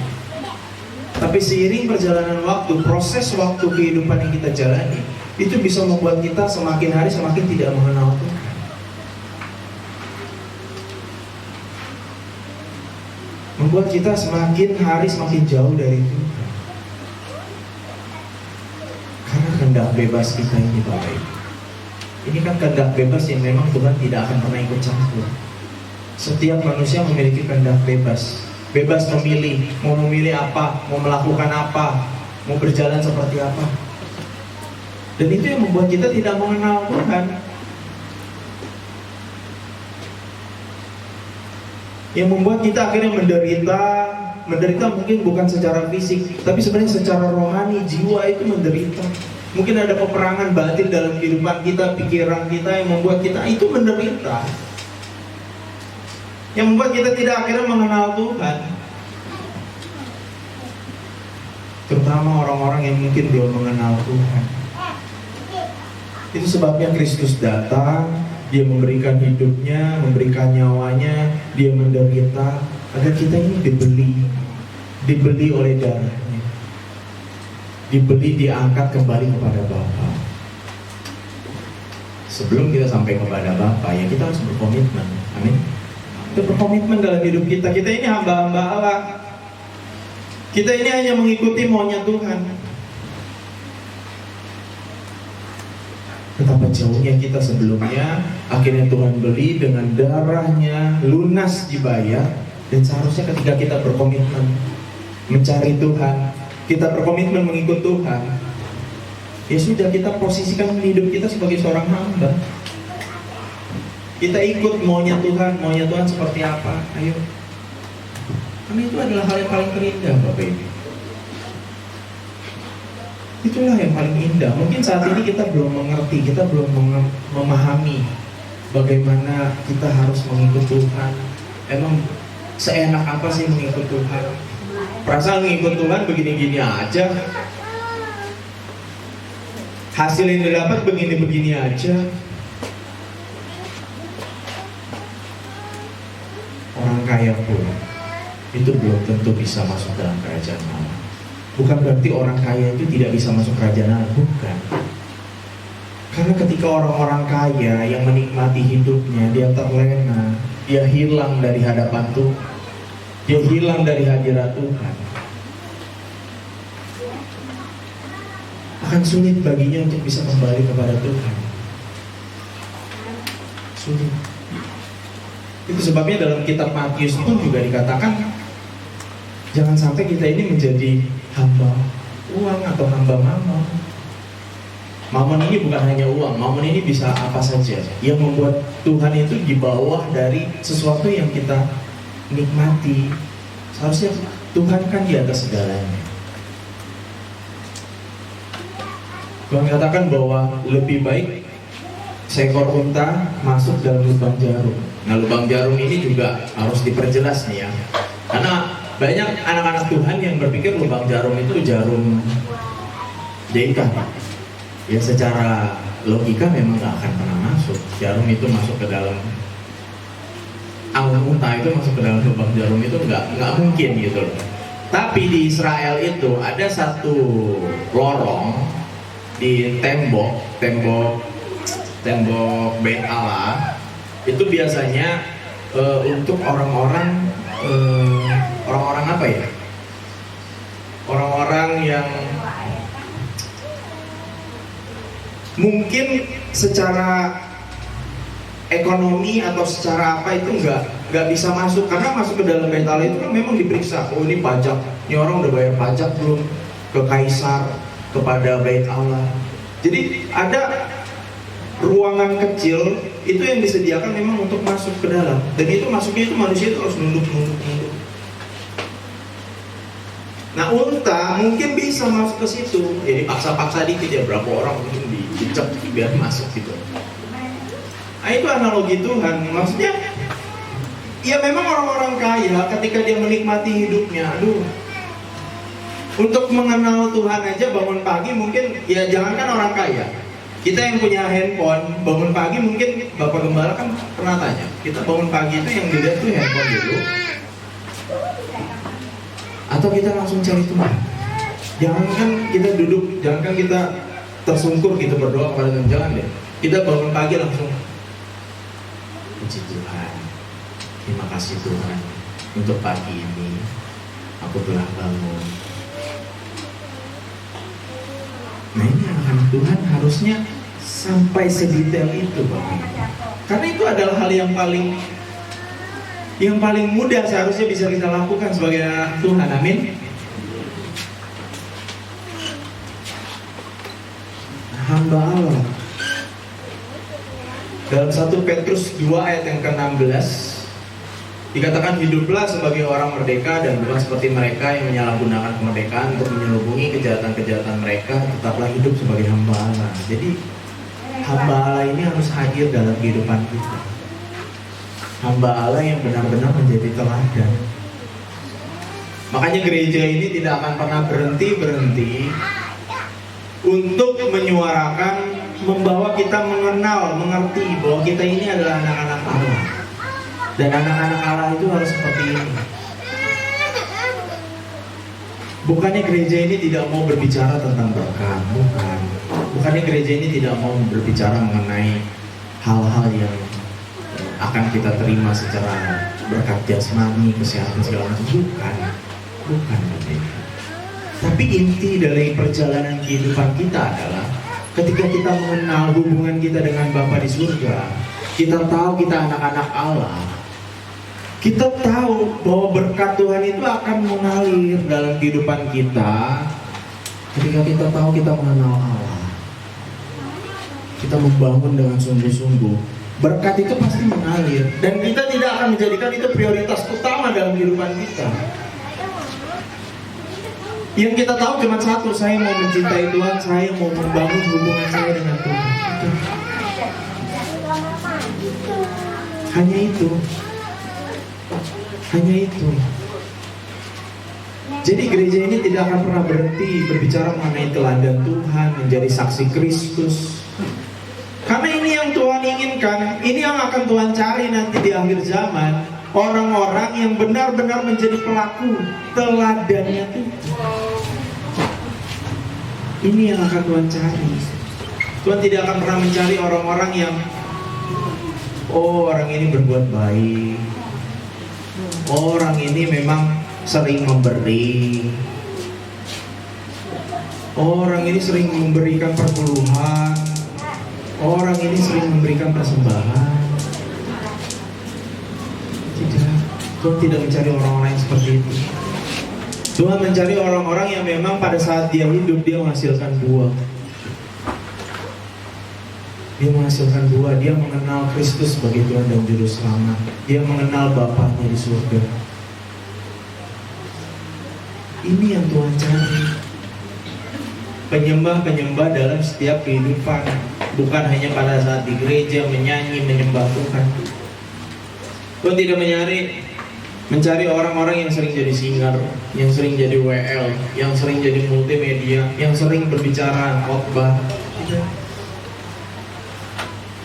Tapi seiring perjalanan waktu, proses waktu kehidupan yang kita jalani, itu bisa membuat kita semakin hari semakin tidak mengenal Tuhan. Membuat kita semakin hari semakin jauh dari Tuhan. Karena kehendak bebas kita ini Bapak Ibu. Ini kan kehendak bebas yang memang Tuhan tidak akan pernah ikut campur. Setiap manusia memiliki kehendak bebas. Bebas memilih, mau memilih apa, mau melakukan apa, mau berjalan seperti apa. Dan itu yang membuat kita tidak mengenal Tuhan. Yang membuat kita akhirnya menderita mungkin bukan secara fisik, tapi sebenarnya secara rohani, jiwa itu menderita. Mungkin ada peperangan batin dalam kehidupan kita, pikiran kita yang membuat kita itu menderita. Yang membuat kita tidak akhirnya mengenal Tuhan. Terutama orang-orang yang mungkin belum mengenal Tuhan. Itu sebabnya Kristus datang, Dia memberikan hidupnya, memberikan nyawanya, Dia menderita agar kita ini dibeli oleh darahnya, dibeli, diangkat kembali kepada Bapa. Sebelum kita sampai kepada Bapa, ya kita harus berkomitmen. Amin. Kita berkomitmen dalam hidup kita. Kita ini hamba-hamba Allah. Kita ini hanya mengikuti maunya Tuhan. Betapa jauhnya kita sebelumnya, akhirnya Tuhan beli dengan darahnya, lunas dibayar. Dan seharusnya ketika kita berkomitmen mencari Tuhan, kita berkomitmen mengikut Tuhan, ya sudah, kita posisikan hidup kita sebagai seorang hamba. Kita ikut maunya Tuhan seperti apa, ayo. Karena itu adalah hal yang paling terindah Bapak Ibu. Itulah yang paling indah. Mungkin saat ini kita belum mengerti, kita belum memahami bagaimana kita harus mengikut Tuhan. Emang seenak apa sih mengikut Tuhan? Perasaan mengikut Tuhan begini-gini aja. Hasil yang didapat begini-begini aja. Orang kaya pun itu belum tentu bisa masuk dalam kerajaan Allah. Bukan berarti orang kaya itu tidak bisa masuk kerajaan Allah, bukan. Karena ketika orang-orang kaya yang menikmati hidupnya, dia terlena, dia hilang dari hadapan Tuhan, dia hilang dari hadirat Tuhan, akan sulit baginya untuk bisa kembali kepada Tuhan. Sulit. Itu sebabnya dalam kitab Matius pun juga dikatakan, jangan sampai kita ini menjadi hamba uang atau hamba mamon. Mamon ini bukan hanya uang, mamon ini bisa apa saja yang membuat Tuhan itu di bawah dari sesuatu yang kita nikmati. Seharusnya Tuhan kan di atas segalanya. Tuhan katakan bahwa lebih baik seekor unta masuk dalam lubang jarum. Nah, lubang jarum ini juga harus diperjelas nih ya. Karena banyak anak-anak Tuhan yang berpikir lubang jarum itu jarum jahitan. Ya secara logika memang gak akan pernah masuk. Jarum itu masuk ke dalam unta itu masuk ke dalam lubang jarum itu nggak mungkin gitu loh. Tapi di Israel itu ada satu lorong di tembok Bait Allah. Itu biasanya untuk orang-orang apa ya? Orang-orang yang mungkin secara ekonomi atau secara apa itu nggak bisa masuk, karena masuk ke dalam Bait Allah itu kan memang diperiksa. Oh, ini pajak, ini orang udah bayar pajak belum ke kaisar, kepada Bait Allah. Jadi ada ruangan kecil itu yang disediakan memang untuk masuk ke dalam, dan itu masuknya itu manusia itu harus nunduk. Nah, unta mungkin bisa masuk ke situ, jadi paksa dikit ya, berapa orang mungkin dicek biar masuk gitu. Nah, itu analogi Tuhan. Maksudnya ya memang orang-orang kaya ketika dia menikmati hidupnya, untuk mengenal Tuhan aja bangun pagi mungkin, ya jangankan orang kaya, kita yang punya handphone bangun pagi mungkin Bapak Gembala kan pernah tanya, kita bangun pagi itu yang dilihat tuh handphone dulu, Atau kita langsung cari Tuhan? Jangankan kita duduk, jangankan kita tersungkur gitu berdoa kepada Tuhan, jangan deh. Kita bangun pagi langsung, puji Tuhan, terima kasih Tuhan untuk pagi ini aku telah bangun. Nah ini anak-anak Tuhan harusnya sampai sedetail itu Bapak. Karena itu adalah hal yang paling mudah seharusnya bisa kita lakukan sebagai anak Tuhan. Amin. Hamba Allah. Dalam 1 Petrus 2 ayat yang ke-16 dikatakan, hiduplah sebagai orang merdeka dan bukan seperti mereka yang menyalahgunakan kemerdekaan untuk menyelubungi kejahatan-kejahatan mereka. Tetaplah hidup sebagai hamba Allah. Jadi hamba Allah ini harus hadir dalam kehidupan kita. Hamba Allah yang benar-benar menjadi teladan. Makanya gereja ini tidak akan pernah berhenti untuk menyuarakan, membawa kita mengenal, mengerti bahwa kita ini adalah anak-anak Allah. Dan anak-anak Allah itu harus seperti ini. Bukannya gereja ini tidak mau berbicara tentang berkat, bukan. Bukannya gereja ini tidak mau berbicara mengenai hal-hal yang akan kita terima secara berkat jasmani, kesehatan segala macam, bukan. Tapi inti dari perjalanan kehidupan kita adalah ketika kita mengenal hubungan kita dengan Bapa di surga, kita tahu kita anak-anak Allah, kita tahu bahwa berkat Tuhan itu akan mengalir dalam kehidupan kita. Ketika kita tahu kita mengenal Allah, kita membangun dengan sungguh-sungguh, berkat itu pasti mengalir. Dan kita tidak akan menjadikan itu prioritas utama dalam kehidupan kita. Yang kita tahu cuma satu, saya mau mencintai Tuhan, saya mau membangun hubungan saya dengan Tuhan. Hanya itu. Jadi gereja ini tidak akan pernah berhenti berbicara mengenai teladan Tuhan, menjadi saksi Kristus. Karena ini yang Tuhan inginkan, ini yang akan Tuhan cari nanti di akhir zaman. Orang-orang yang benar-benar menjadi pelaku teladannya Tuhan. Ini yang akan Tuhan cari. Tuhan tidak akan pernah mencari orang-orang yang orang ini berbuat baik, orang ini memang sering memberi, orang ini sering memberikan perpuluhan, orang ini sering memberikan persembahan. Tidak, Tuhan tidak mencari orang-orang yang seperti itu. Tuhan mencari orang-orang yang memang pada saat dia hidup, dia menghasilkan buah. Dia menghasilkan buah, dia mengenal Kristus sebagai Tuhan dan Juru Selamat. Dia mengenal Bapaknya di surga. Ini yang Tuhan cari. Penyembah-penyembah dalam setiap kehidupan, bukan hanya pada saat di gereja menyanyi, menyembah Tuhan. Tuhan tidak mencari orang-orang yang sering jadi singer, yang sering jadi WL, yang sering jadi multimedia, yang sering berbicara khotbah.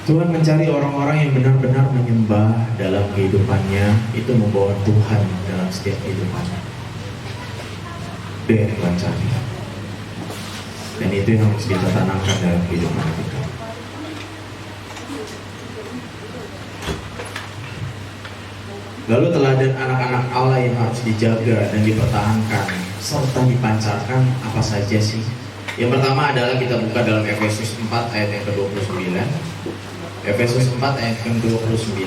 Tuhan mencari orang-orang yang benar-benar menyembah dalam kehidupannya, itu membawa Tuhan dalam setiap kehidupannya. Itu yang Tuhan cari. Dan itu yang harus kita tanamkan dalam kehidupan kita. Lalu teladan anak-anak Allah yang harus dijaga dan dipertahankan serta dipancarkan apa saja sih? Yang pertama adalah kita buka dalam Efesus 4 ayat yang ke-29. Efesus 4 ayat yang ke-29.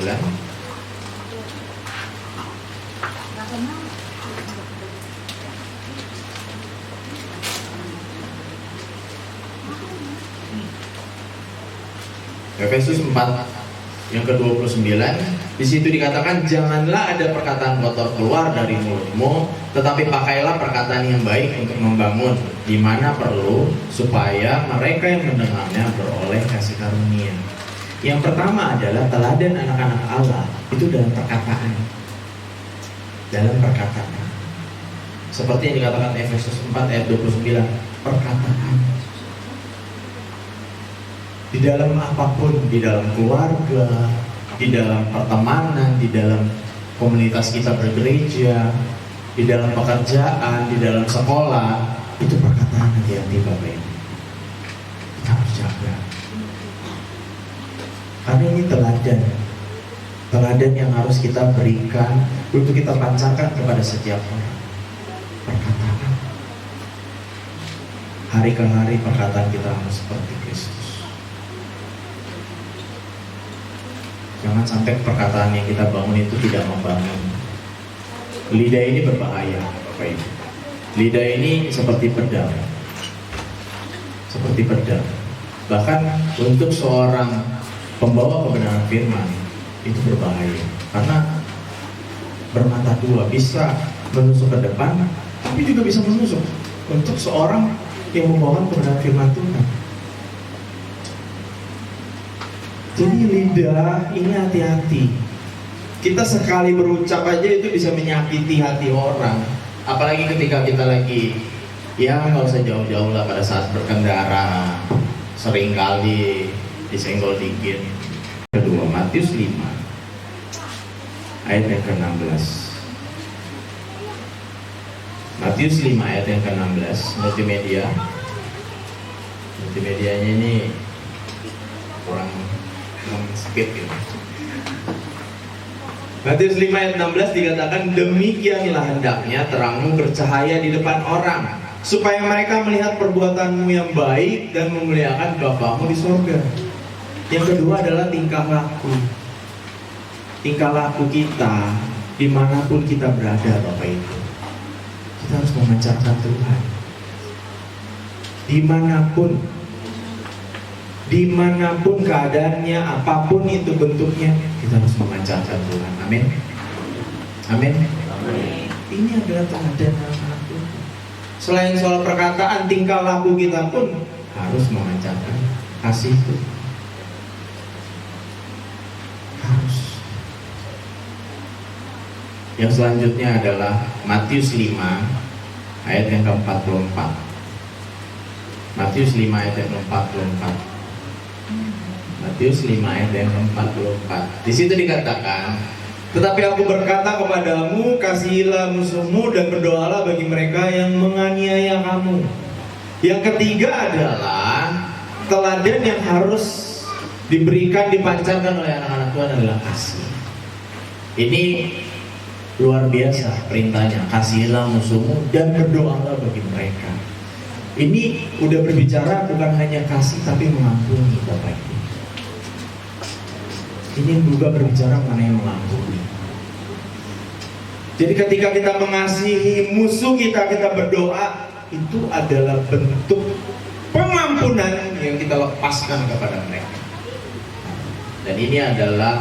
Efesus 4 yang ke-29, di situ dikatakan, janganlah ada perkataan kotor keluar dari mulutmu, tetapi pakailah perkataan yang baik untuk membangun, di mana perlu, supaya mereka yang mendengarnya beroleh kasih karunia. Yang pertama adalah teladan anak-anak Allah itu dalam perkataan. Dalam perkataan. Seperti yang dikatakan Efesus 4 ayat 29, perkataan. Di dalam apapun, di dalam keluarga, di dalam pertemanan, di dalam komunitas kita bergereja, di dalam pekerjaan, di dalam sekolah, itu perkataan hati-hati Bapak Ibu. Kita harus jaga. Karena ini teladan yang harus kita berikan untuk kita pancarkan kepada setiap orang. Perkataan. Hari ke hari perkataan kita harus seperti Kristus. Jangan sampai perkataan yang kita bangun itu tidak membangun. Lidah ini berbahaya, Bapak Ibu. Lidah ini seperti pedang. Seperti pedang. Bahkan untuk seorang pembawa kebenaran firman itu berbahaya. Karena bermata dua, bisa menusuk ke depan, tapi juga bisa menusuk untuk seorang yang membawa kebenaran firman Tuhan. Jadi lidah ini hati-hati. Kita sekali berucap aja itu bisa menyakiti hati orang. Apalagi ketika kita lagi, ya nggak usah jauh-jauh lah, pada saat berkendara seringkali disenggol dikit. Kedua, Matius 5 ayat yang ke-16. Matius 5 ayat yang ke-16. Multimedianya ini kurang skip gitu. Matius 5 ayat 16 dikatakan, demikianlah hendaknya terangmu bercahaya di depan orang, supaya mereka melihat perbuatanmu yang baik dan memuliakan Bapamu di surga. Yang kedua adalah tingkah laku. Tingkah laku kita dimanapun kita berada, Bapak Ibu, kita harus memancarkan Tuhan. Dimanapun keadaannya, apapun itu bentuknya, kita harus memancarkan Tuhan. Amin. Amin. Ini adalah teladan anak Tuhan. Selain soal perkataan, tingkah laku kita pun harus memancarkan kasih Tuhan. Harus. Yang selanjutnya adalah Matius 5 ayat yang ke-44. Matius 5 ayat yang ke-44. Matius 5 ayat yang ke-44. Di situ dikatakan, tetapi aku berkata kepadamu, kasihilah musuhmu dan berdoalah bagi mereka yang menganiaya kamu. Yang ketiga adalah teladan yang harus diberikan, dipancarkan oleh anak-anak Tuhan adalah kasih. Ini luar biasa perintahnya, kasihilah musuhmu dan berdoalah bagi mereka. Ini udah berbicara bukan hanya kasih tapi mengampuni, Bapak Ibu. Ini juga berbicara mengenai mengampuni. Jadi ketika kita mengasihi musuh kita, kita berdoa, itu adalah bentuk pengampunan yang kita lepaskan kepada mereka. Dan ini adalah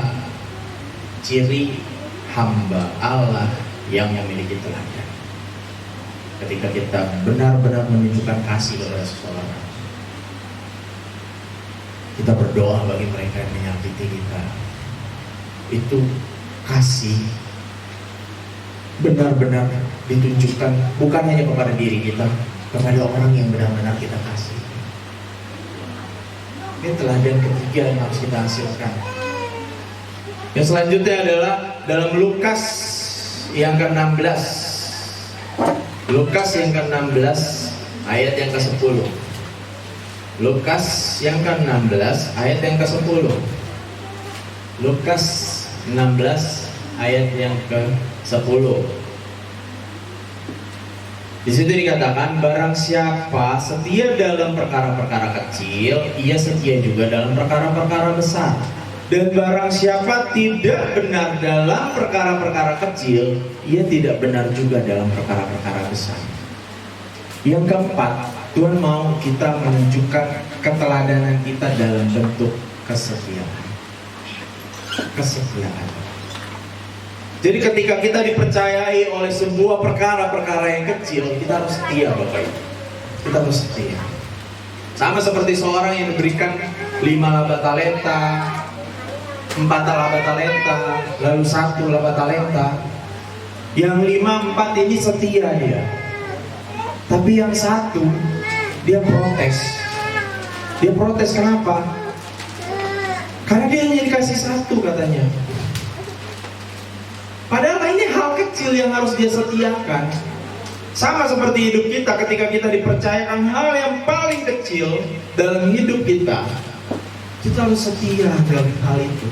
ciri hamba Allah yang memiliki teladan. Ketika kita benar-benar menunjukkan kasih kepada seseorang, kita berdoa bagi mereka yang menyakiti kita, itu kasih benar-benar ditunjukkan bukan hanya kepada diri kita, kepada orang yang benar-benar kita kasih. Ini teladan ketiga yang harus kita hasilkan. Yang selanjutnya adalah dalam Lukas yang ke-16. Lukas yang ke-16 ayat yang ke-10. Lukas yang ke-16 ayat yang ke-10. Lukas 16 ayat yang ke-10. Di situ dikatakan, barang siapa setia dalam perkara-perkara kecil, ia setia juga dalam perkara-perkara besar. Dan barang siapa tidak benar dalam perkara-perkara kecil, ia tidak benar juga dalam perkara-perkara besar. Yang keempat, Tuhan mau kita menunjukkan keteladanan kita dalam bentuk kesetiaan. Kesetiaan. Jadi ketika kita dipercayai oleh sebuah perkara-perkara yang kecil, kita harus setia, Bapak Ibu. Kita harus setia. Sama seperti seorang yang diberikan 5 laba talenta, 4 laba talenta, lalu 1 laba talenta. Yang 5, 4 ini setia dia. Tapi yang 1, dia protes. Dia protes kenapa? Karena dia hanya dikasih 1 katanya. Padahal ini hal kecil yang harus dia setiakan. Sama seperti hidup kita, ketika kita dipercayakan hal yang paling kecil dalam hidup kita, kita harus setia dalam hal itu.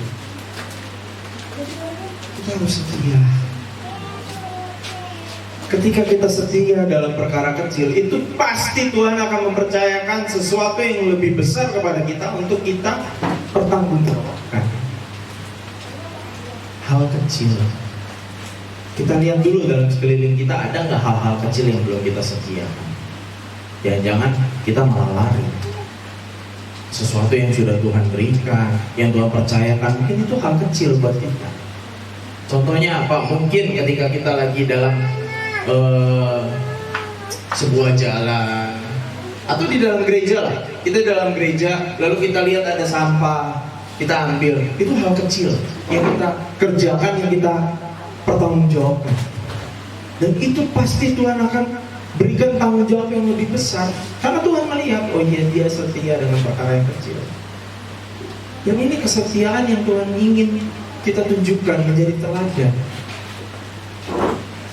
Kita harus setia. Ketika kita setia dalam perkara kecil, itu pasti Tuhan akan mempercayakan sesuatu yang lebih besar kepada kita untuk kita pertanggungjawabkan. Hal kecil. Kita lihat dulu dalam sekeliling kita, ada nggak hal-hal kecil yang belum kita setiakan? Jangan-jangan kita malah lari. Sesuatu yang sudah Tuhan berikan, yang Tuhan percayakan, mungkin itu hal kecil buat kita. Contohnya apa? Mungkin ketika kita lagi dalam sebuah jalan, atau di dalam gereja lah, kita dalam gereja, lalu kita lihat ada sampah, kita ambil. Itu hal kecil yang kita kerjakan, yang kita pertanggungjawabkan. Dan itu pasti Tuhan akan berikan tanggung jawab yang lebih besar, karena Tuhan melihat, oh iya, dia setia dengan perkara yang kecil. Dan ini kesetiaan yang Tuhan ingin kita tunjukkan, menjadi teladan.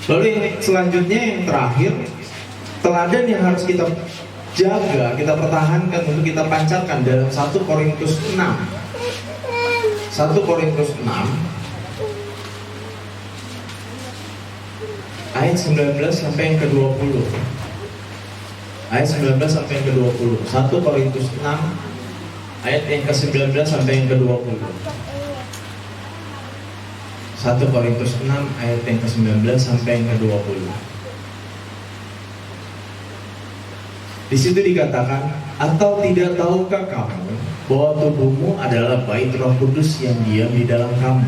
Lalu yang selanjutnya, yang terakhir, teladan yang harus kita jaga, kita pertahankan, untuk kita pancarkan dalam 1 Korintus 6. 1 Korintus 6 ayat 19 sampai yang ke-20. Ayat 19 sampai yang ke-20. 1 Korintus 6 ayat yang ke-19 sampai yang ke-20. 1 Korintus 6 ayat yang ke-19 sampai yang ke-20. Di situ dikatakan, atau tidak tahukah kamu bahwa tubuhmu adalah bait Roh Kudus yang diam di dalam kamu,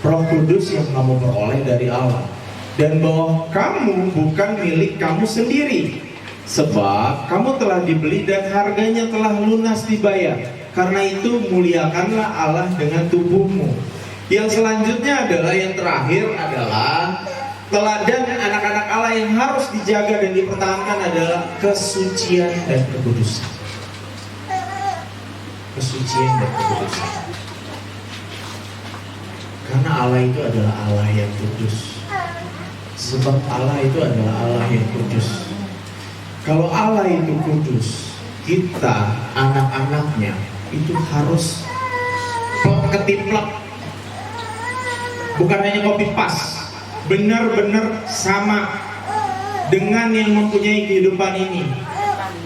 Roh Kudus yang kamu peroleh dari Allah, dan bahwa kamu bukan milik kamu sendiri, sebab kamu telah dibeli dan harganya telah lunas dibayar. Karena itu muliakanlah Allah dengan tubuhmu. Yang selanjutnya adalah, yang terakhir adalah teladan anak-anak Allah yang harus dijaga dan dipertahankan adalah kesucian dan kekudusan. Kesucian dan kekudusan. Karena Allah itu adalah Allah yang kudus. Sebab Allah itu adalah Allah yang kudus. Kalau Allah itu kudus, kita anak-anaknya itu harus ketiplak. Bukan hanya copy paste, benar-benar sama dengan yang mempunyai kehidupan ini.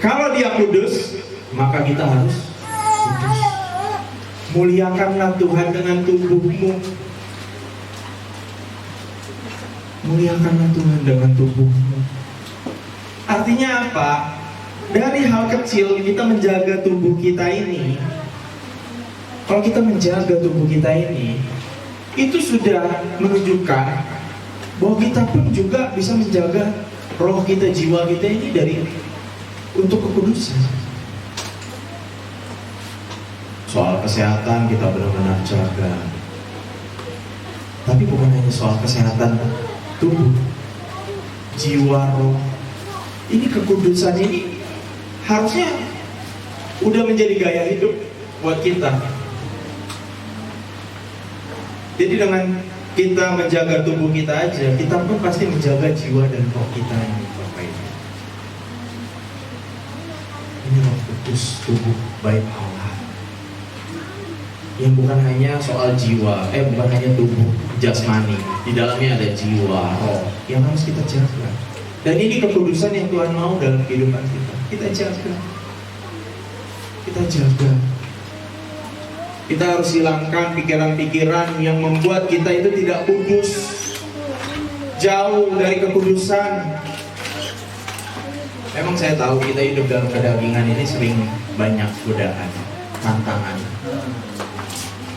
Kalau dia kudus, maka kita harus kudus. Muliakanlah Tuhan dengan tubuhmu. Muliakanlah Tuhan dengan tubuhmu. Artinya apa? Dari hal kecil kita menjaga tubuh kita ini. Kalau kita menjaga tubuh kita ini, itu sudah menunjukkan bahwa kita pun juga bisa menjaga roh kita, jiwa kita ini dari untuk kekudusan. Soal kesehatan kita benar-benar jaga. Tapi bukan hanya soal kesehatan tubuh, jiwa, roh. Ini kekudusan ini harusnya udah menjadi gaya hidup buat kita. Jadi dengan kita menjaga tubuh kita aja, kita pun pasti menjaga jiwa dan roh kita ini, Bapak Ibu. Ini roh kudus, tubuh baik Allah. Yang bukan hanya soal jiwa, bukan hanya tubuh jasmani. Di dalamnya ada jiwa, roh yang harus kita jaga. Dan ini kekudusan yang Tuhan mau dalam kehidupan kita. Kita jaga. Kita jaga. Kita harus hilangkan pikiran-pikiran yang membuat kita itu tidak kudus, jauh dari kekudusan. Memang saya tahu kita hidup dalam kedagingan ini sering banyak godaan, tantangan.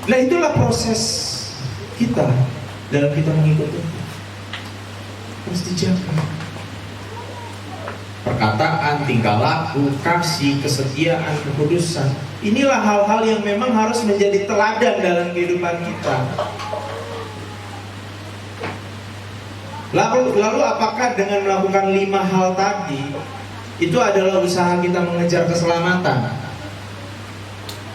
Nah, itulah proses kita dalam kita mengikuti. Harus dijaga. Perkataan, tingkah laku, kasih, kesetiaan, kekudusan. Inilah hal-hal yang memang harus menjadi teladan dalam kehidupan kita. Lalu apakah dengan melakukan 5 hal tadi itu adalah usaha kita mengejar keselamatan?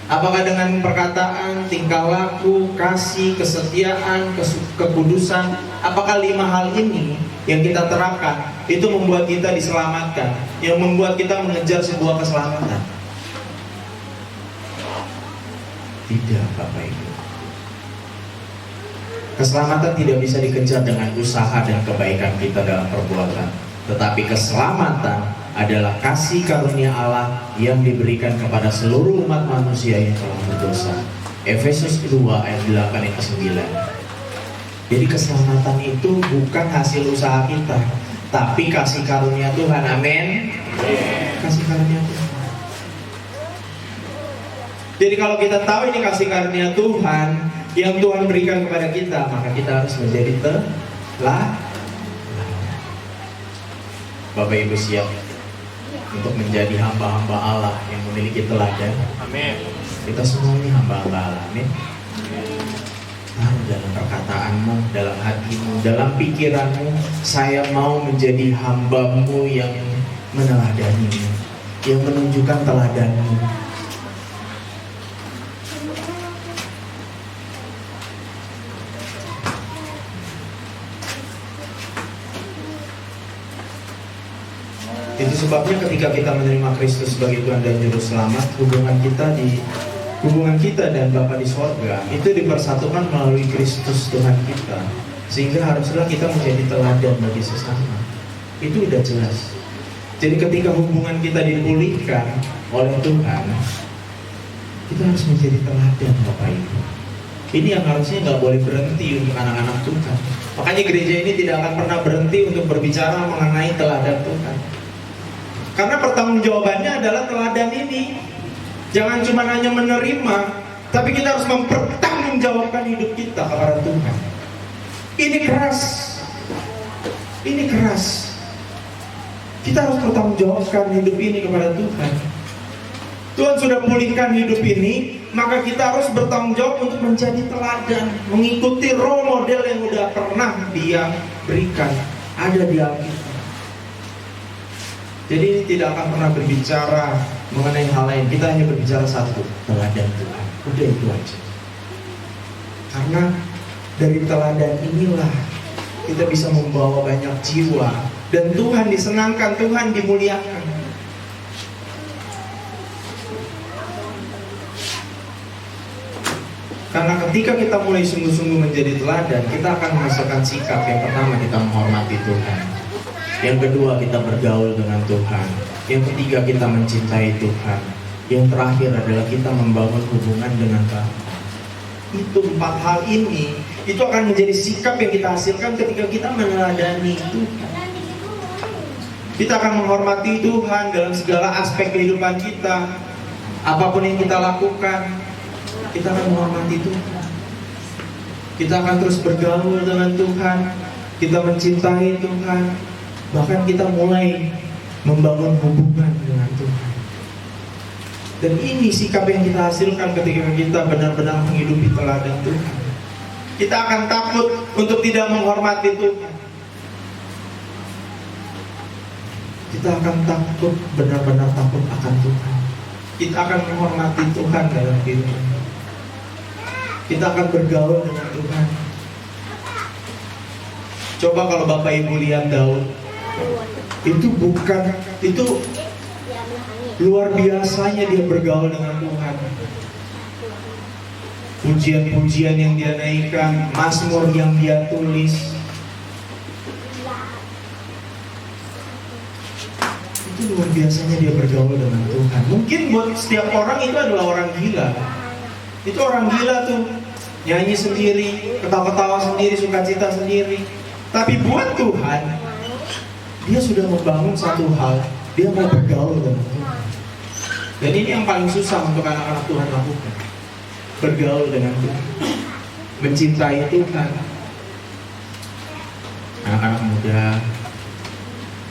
Apakah dengan perkataan, tingkah laku, kasih, kesetiaan, kekudusan? Apakah 5 hal ini yang kita terapkan itu membuat kita diselamatkan, yang membuat kita mengejar sebuah keselamatan? Tidak, Bapak Ibu. Keselamatan tidak bisa dikejar dengan usaha dan kebaikan kita dalam perbuatan, tetapi keselamatan adalah kasih karunia Allah yang diberikan kepada seluruh umat manusia yang telah berdosa. Efesus 2 ayat 8 dan 9. Jadi keselamatan itu bukan hasil usaha kita, tapi kasih karunia Tuhan. Amin. Kasih karunia Tuhan. Jadi kalau kita tahu ini kasih karunia Tuhan yang Tuhan berikan kepada kita, maka kita harus menjadi teladan. Bapak Ibu siap untuk menjadi hamba-hamba Allah yang memiliki teladan? Amin. Kita semua ini hamba-hamba Allah. Amin. Taruh dalam perkataanmu, dalam hatimu, dalam pikiranmu, saya mau menjadi hamba-Mu yang meneladanimu, yang menunjukkan teladan-Mu. Itu sebabnya ketika kita menerima Kristus sebagai Tuhan dan Juru Selamat, hubungan kita dan Bapa di sorga itu dipersatukan melalui Kristus Tuhan kita, sehingga haruslah kita menjadi teladan bagi sesama. Itu udah jelas. Jadi ketika hubungan kita dipulihkan oleh Tuhan, kita harus menjadi teladan, Bapak Ibu. Ini yang harusnya nggak boleh berhenti untuk anak-anak Tuhan. Makanya gereja ini tidak akan pernah berhenti untuk berbicara mengenai teladan Tuhan. Karena pertanggungjawabannya adalah teladan ini. Jangan cuma hanya menerima, tapi kita harus mempertanggungjawabkan hidup kita kepada Tuhan. Ini keras. Ini keras. Kita harus bertanggungjawabkan hidup ini kepada Tuhan. Tuhan sudah pulihkan hidup ini, maka kita harus bertanggung jawab untuk menjadi teladan, mengikuti role model yang sudah pernah Dia berikan, ada di Alkitab. Jadi ini tidak akan pernah berbicara mengenai hal lain. Kita hanya berbicara satu, teladan Tuhan. Udah itu aja. Karena dari teladan inilah kita bisa membawa banyak jiwa, dan Tuhan disenangkan, Tuhan dimuliakan. Karena ketika kita mulai sungguh-sungguh menjadi teladan, kita akan menghasilkan sikap. Yang pertama, kita menghormati Tuhan. Yang kedua, kita bergaul dengan Tuhan. Yang ketiga, kita mencintai Tuhan. Yang terakhir adalah kita membangun hubungan dengan Bapa. Itu 4 hal ini, itu akan menjadi sikap yang kita hasilkan ketika kita meneladani Tuhan. Kita akan menghormati Tuhan dalam segala aspek kehidupan kita. Apapun yang kita lakukan, kita akan menghormati Tuhan. Kita akan terus bergaul dengan Tuhan. Kita mencintai Tuhan. Bahkan kita mulai membangun hubungan dengan Tuhan. Dan ini sikap yang kita hasilkan ketika kita benar-benar menghidupi teladan Tuhan. Kita akan takut untuk tidak menghormati Tuhan. Kita akan takut, benar-benar takut akan Tuhan. Kita akan menghormati Tuhan dalam kehidupan. Kita akan bergaul dengan Tuhan. Coba kalau Bapak Ibu lihat Daud, itu luar biasanya dia bergaul dengan Tuhan. Pujian-pujian yang dia naikkan, mazmur yang dia tulis, itu luar biasanya dia bergaul dengan Tuhan. Mungkin buat setiap orang itu adalah orang gila. Itu orang gila tuh, nyanyi sendiri, ketawa-ketawa sendiri, sukacita sendiri. Tapi buat Tuhan, dia sudah membangun satu hal, dia mau bergaul dengan Tuhan. Dan ini yang paling susah untuk anak-anak Tuhan lakukan. Bergaul dengan Tuhan, mencintai Tuhan. Anak-anak muda,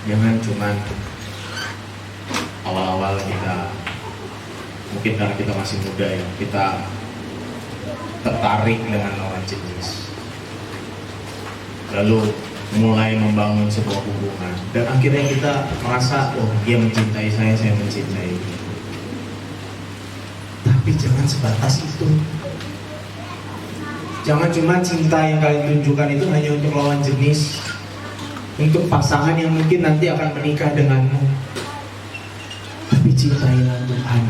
jangan cuma awal-awal kita, mungkin karena kita masih muda ya, kita tertarik dengan lawan jenis, lalu mulai membangun sebuah hubungan, dan akhirnya kita merasa, oh dia mencintai saya mencintai dia. Tapi jangan sebatas itu. Jangan cuma cinta yang kalian tunjukkan itu hanya untuk lawan jenis, untuk pasangan yang mungkin nanti akan menikah denganmu. Tapi cintailah Tuhan.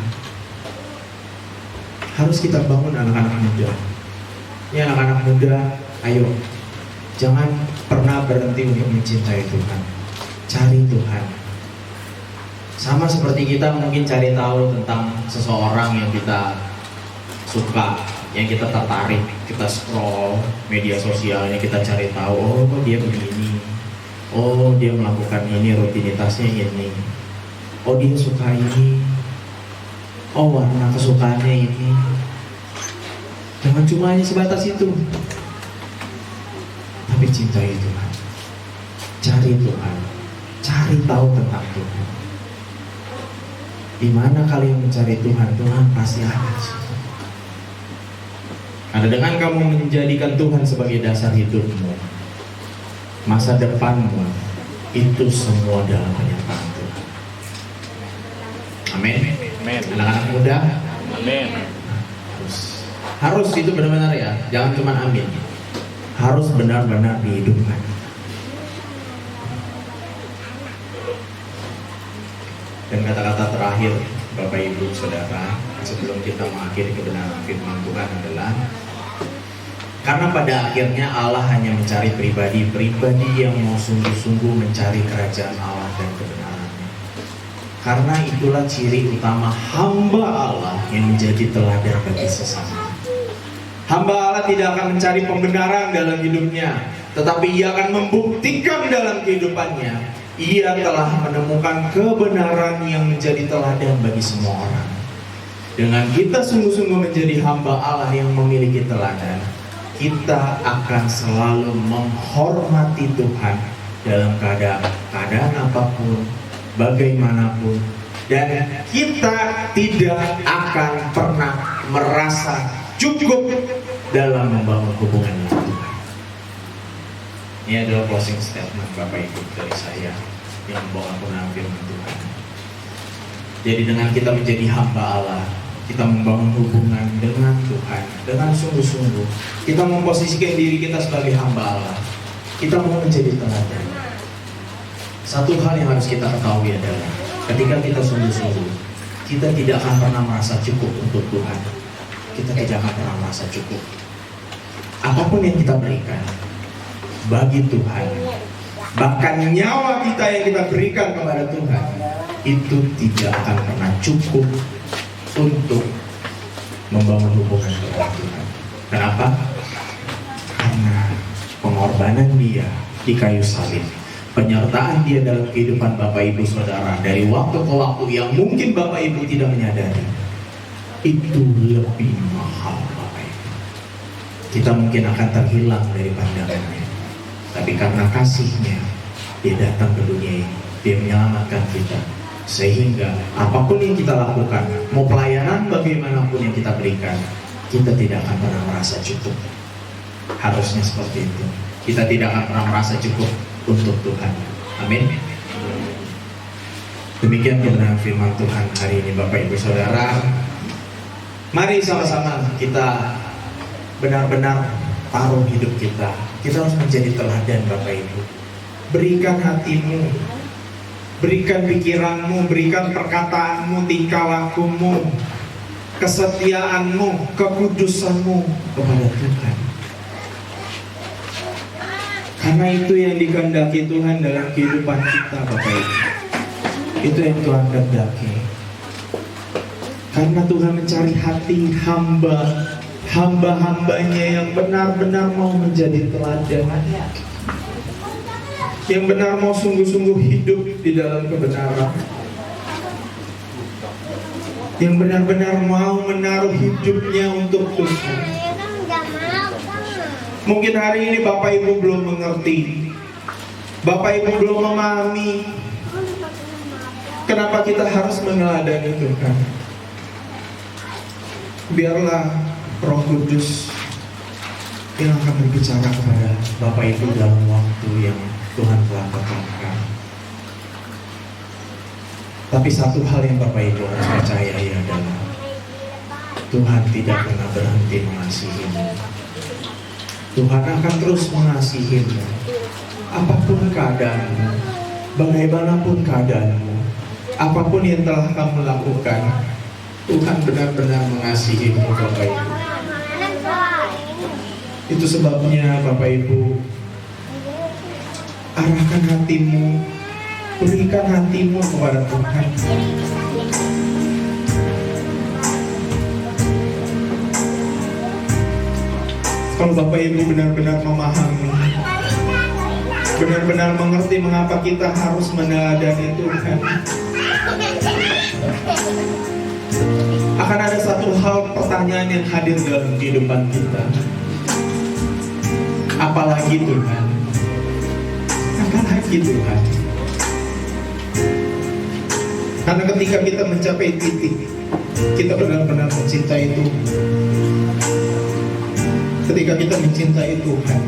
Harus kita bangun anak-anak muda. Ini anak-anak muda, ayo, jangan pernah berhenti untuk mencintai Tuhan. Cari Tuhan. Sama seperti kita mungkin cari tahu tentang seseorang yang kita suka, yang kita tertarik, kita scroll media sosialnya, kita cari tahu, oh dia begini, oh dia melakukan ini, rutinitasnya ini, oh dia suka ini, oh warna kesukaannya ini. Jangan cuma hanya sebatas itu, tapi cintai Tuhan, cari Tuhan, cari tahu tentang Tuhan. Di mana kalian mencari Tuhan, Tuhan pasti ada. Karena dengan kamu menjadikan Tuhan sebagai dasar hidupmu, masa depanmu itu semua dalam kenyataan Tuhan. Amin. Amin. Anak-anak muda, Amin. harus itu benar-benar ya, jangan cuma amin. Harus benar-benar dihidupkan. Dan kata-kata terakhir Bapak Ibu Saudara sebelum kita mengakhiri kebenaran firman Tuhan adalah, karena pada akhirnya Allah hanya mencari pribadi-pribadi yang mau sungguh-sungguh mencari kerajaan Allah dan kebenarannya. Karena itulah ciri utama hamba Allah yang menjadi teladan bagi sesama. Hamba Allah tidak akan mencari pembenaran dalam hidupnya, tetapi ia akan membuktikan dalam kehidupannya ia telah menemukan kebenaran yang menjadi teladan bagi semua orang. Dengan kita sungguh-sungguh menjadi hamba Allah yang memiliki teladan, kita akan selalu menghormati Tuhan dalam keadaan apapun, bagaimanapun, dan kita tidak akan pernah merasa cukup dalam membangun hubungan dengan Tuhan. Ini adalah closing statement Bapak Ibu dari saya yang membawa kebenaran firman Tuhan. Jadi dengan kita menjadi hamba Allah, kita membangun hubungan dengan Tuhan dengan sungguh-sungguh. Kita memposisikan diri kita sebagai hamba Allah. Kita mau menjadi teladan. Satu hal yang harus kita ketahui adalah ketika kita sungguh-sungguh, kita tidak akan pernah merasa cukup untuk Tuhan. Kita tidak akan pernah merasa cukup. Apapun yang kita berikan bagi Tuhan, bahkan nyawa kita yang kita berikan kepada Tuhan, itu tidak akan pernah cukup untuk membangun hubungan dengan Tuhan. Kenapa? Karena pengorbanan dia di kayu salib, penyertaan dia dalam kehidupan Bapak Ibu Saudara dari waktu ke waktu yang mungkin Bapak Ibu tidak menyadari, itu lebih mahal Bapak Ibu. Kita mungkin akan terhilang dari pandangannya, tapi karena kasihnya dia datang ke dunia ini, dia menyelamatkan kita. Sehingga apapun yang kita lakukan, mau pelayanan bagaimanapun yang kita berikan, kita tidak akan pernah merasa cukup. Harusnya seperti itu. Kita tidak akan pernah merasa cukup untuk Tuhan. Amin. Demikian kebenaran firman Tuhan hari ini Bapak Ibu Saudara. Mari sama-sama kita benar-benar taruh hidup kita. Kita harus menjadi teladan Bapak Ibu. Berikan hatimu, berikan pikiranmu, berikan perkataanmu, tingkah lakumu, kesetiaanmu, kekudusanmu kepada Tuhan. Karena itu yang dikehendaki Tuhan dalam kehidupan kita Bapak Ibu. Itu yang Tuhan kehendaki. Karena Tuhan mencari hati hamba-hambanya yang benar-benar mau menjadi teladan, yang benar mau sungguh-sungguh hidup di dalam kebenaran, yang benar-benar mau menaruh hidupnya untuk Tuhan. Mungkin hari ini Bapak Ibu belum mengerti, Bapak Ibu belum memahami kenapa kita harus meneladani Tuhan. Biarlah Roh Kudus yang akan berbicara kepada Bapak Ibu dalam waktu yang Tuhan telah tetapkan. Tapi satu hal yang Bapak Ibu harus percayai adalah Tuhan tidak pernah berhenti mengasihimu. Tuhan akan terus mengasihimu. Apapun keadaanmu, bagaimanapun keadaanmu, apapun yang telah kamu lakukan, Tuhan benar-benar mengasihimu, Bapak Ibu. Itu sebabnya Bapak Ibu, arahkan hatimu, berikan hatimu kepada Tuhan. Kalau Bapak Ibu benar-benar memahami, benar-benar mengerti mengapa kita harus meneladani Tuhan, akan ada satu hal pertanyaan yang hadir dalam kehidupan kita. Apalagi Tuhan? Apalagi Tuhan? Karena ketika kita mencapai titik, kita benar-benar mencintai Tuhan. Ketika kita mencintai Tuhan,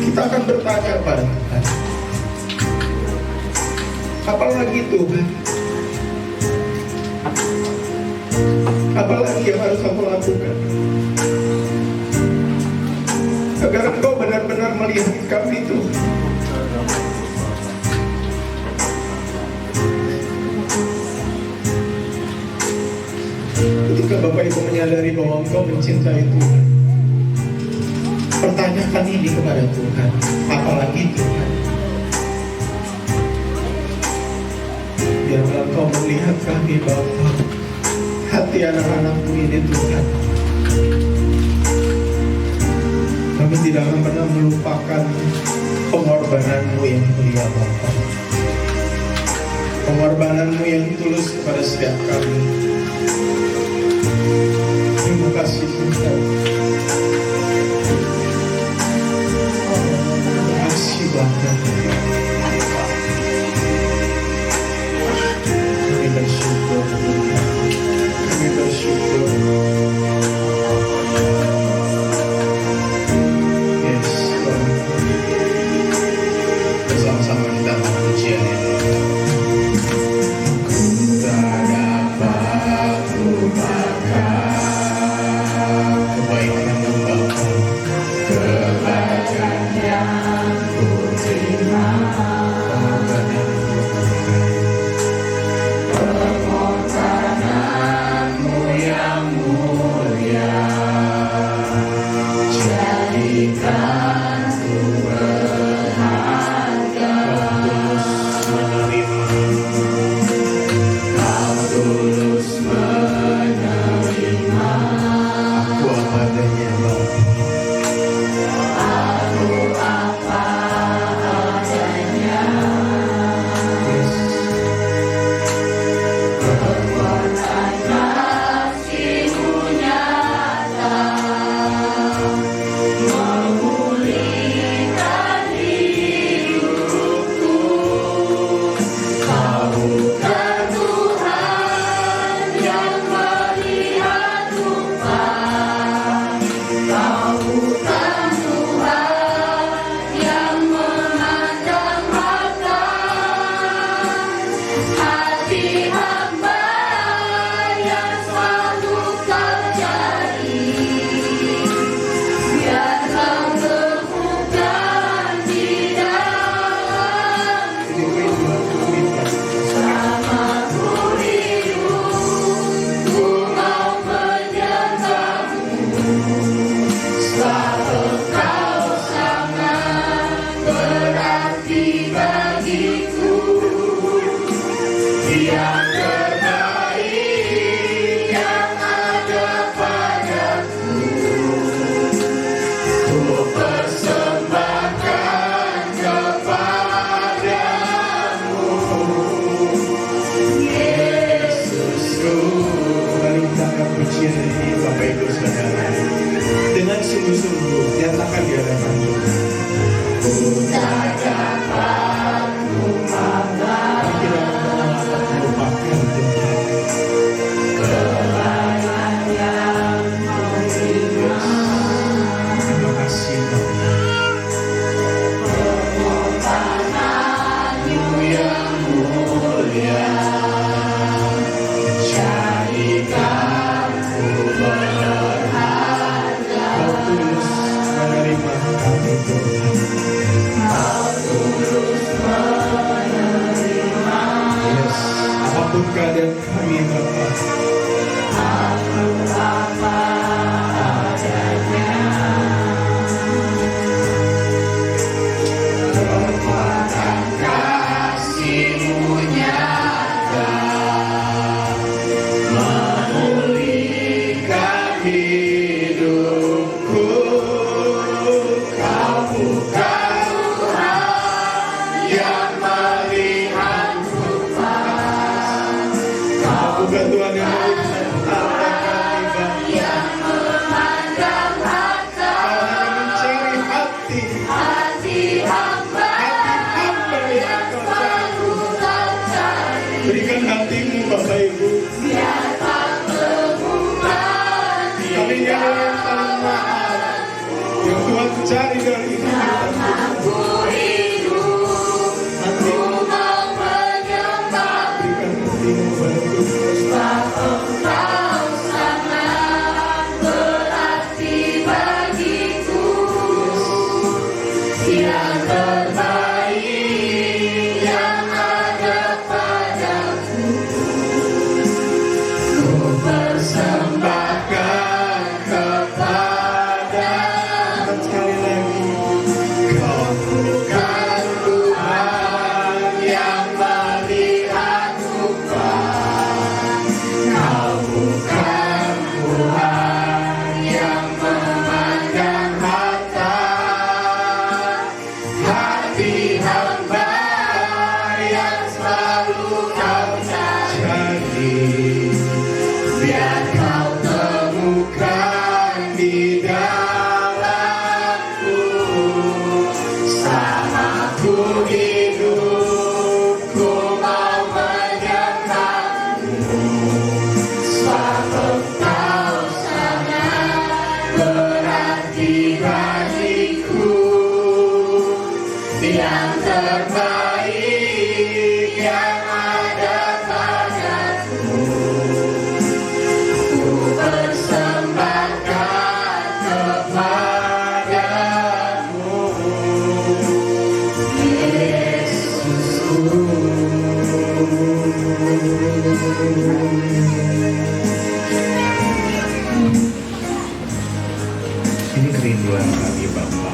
kita akan bertanya kepada Tuhan, apalagi Tuhan? Apalagi yang harus aku lakukan agar Engkau benar-benar melihat kami, Tuhan? Ketika Bapak Ibu menyadari bahwa Engkau mencintai Tuhan, pertanyakan ini kepada Tuhan, apalagi Tuhan? Biarlah Engkau melihat kami, Bapa, hati anak-anakmu ini, Tuhan. Kami tidak akan pernah melupakan pengorbananmu yang mulia, Bapa. Pengorbananmu yang tulus kepada setiap kami. Terima kasih, Tuhan. Terima kasih, Bapa. Kami bersyukur, Tuhan. Kami bersyukur. Yes, Tuhan. Bersama-sama kita pujian ini. Ku tak dapat lupakan kebaikan-Mu, Bapa. Kebaikan yang ku terima. Pengorbananmu yang mulia, jadikan ku berharga. Kau tulus menerima aku apa adanya, Bapa. Aku apa adanya. Yes. Perbuatan kasih-Mu nyata, memulihkan hidupku. Kau bukan Tuhan yang melihat rupa, Kau bukan Tuhan yang memandang harta. Hati hamba yang selalu Kau cari, biar Kau temukan di dalamku. Selama ku hidup, ku mau menyembah-Mu. Sebab Engkau sangat berarti bagiku. Yang terbaik yang ada padaku, ku persembahkan kepadamu. Yesusku. Mari kita angkat pujian ini, Bapak Ibu Saudara, dengan sungguh-sungguh nyatakan di hadapan Tuhan. Ku tak dapat lupakan, tidak pernah melupakan Tuhan. Kebaikan yang Kau terima. Terima kasih, Tuhan. Pengorbananmu yang mulia, jadikan ku Bukan Tuhan yang melihat harta kami, Bapa. Kau hanya mencari hati hamba yang kau cari. Berikan hatimu, Bapak Ibu. Kami ini adalah yang paling mahal yang Tuhan cari dari hidup kita. Ini kerinduan kami, Bapa,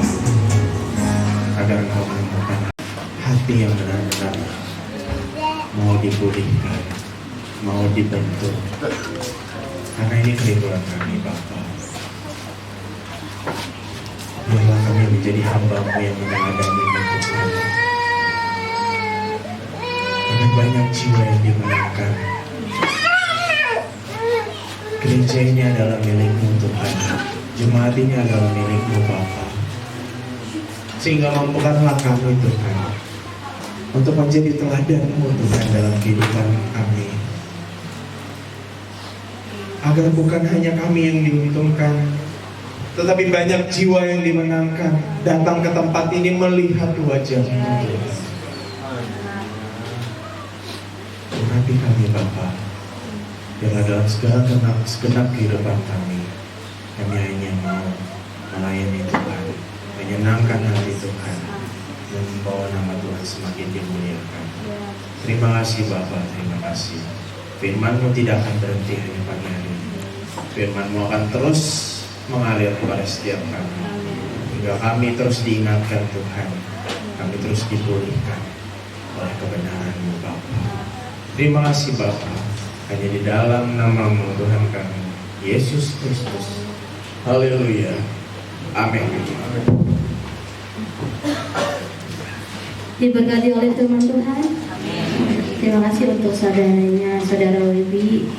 agar Kau menemukan hati yang benar-benar mau dipulihkan, mau dibentuk. Karena ini kerinduan kami, Bapa. Biarlah kami menjadi hamba-Mu yang meneladani Tuhan. Dengan banyak jiwa yang dimenangkan, gereja ini adalah milik-Mu, Tuhan. Jemaat ini adalah milik-Mu, Bapa. Sehingga mampukanlah kami, Tuhan, untuk menjadi teladan-Mu, Tuhan, dalam kehidupan kami. Agar bukan hanya kami yang diuntungkan, tetapi banyak jiwa yang dimenangkan, datang ke tempat ini melihat wajah-Mu, Tuhan. Berkati kami, Bapa. Biarlah dalam segala segenap kehidupan kami hanya mau melayani Tuhan, menyenangkan hati Tuhan, dan membawa nama Tuhan semakin dimuliakan. Terima kasih Bapa, terima kasih. Firman-Mu tidak akan berhenti hanya pagi hari ini. Firman-Mu akan terus mengalir kepada setiap kami, hingga kami terus diingatkan Tuhan, kami terus dipulihkan oleh kebenaran-Mu, Bapa. Terima kasih Bapa, hanya di dalam nama-Mu Tuhan kami, Yesus Kristus. Haleluya. Amin. Diberkati oleh Tuhan. Terima kasih untuk saudara Wibi.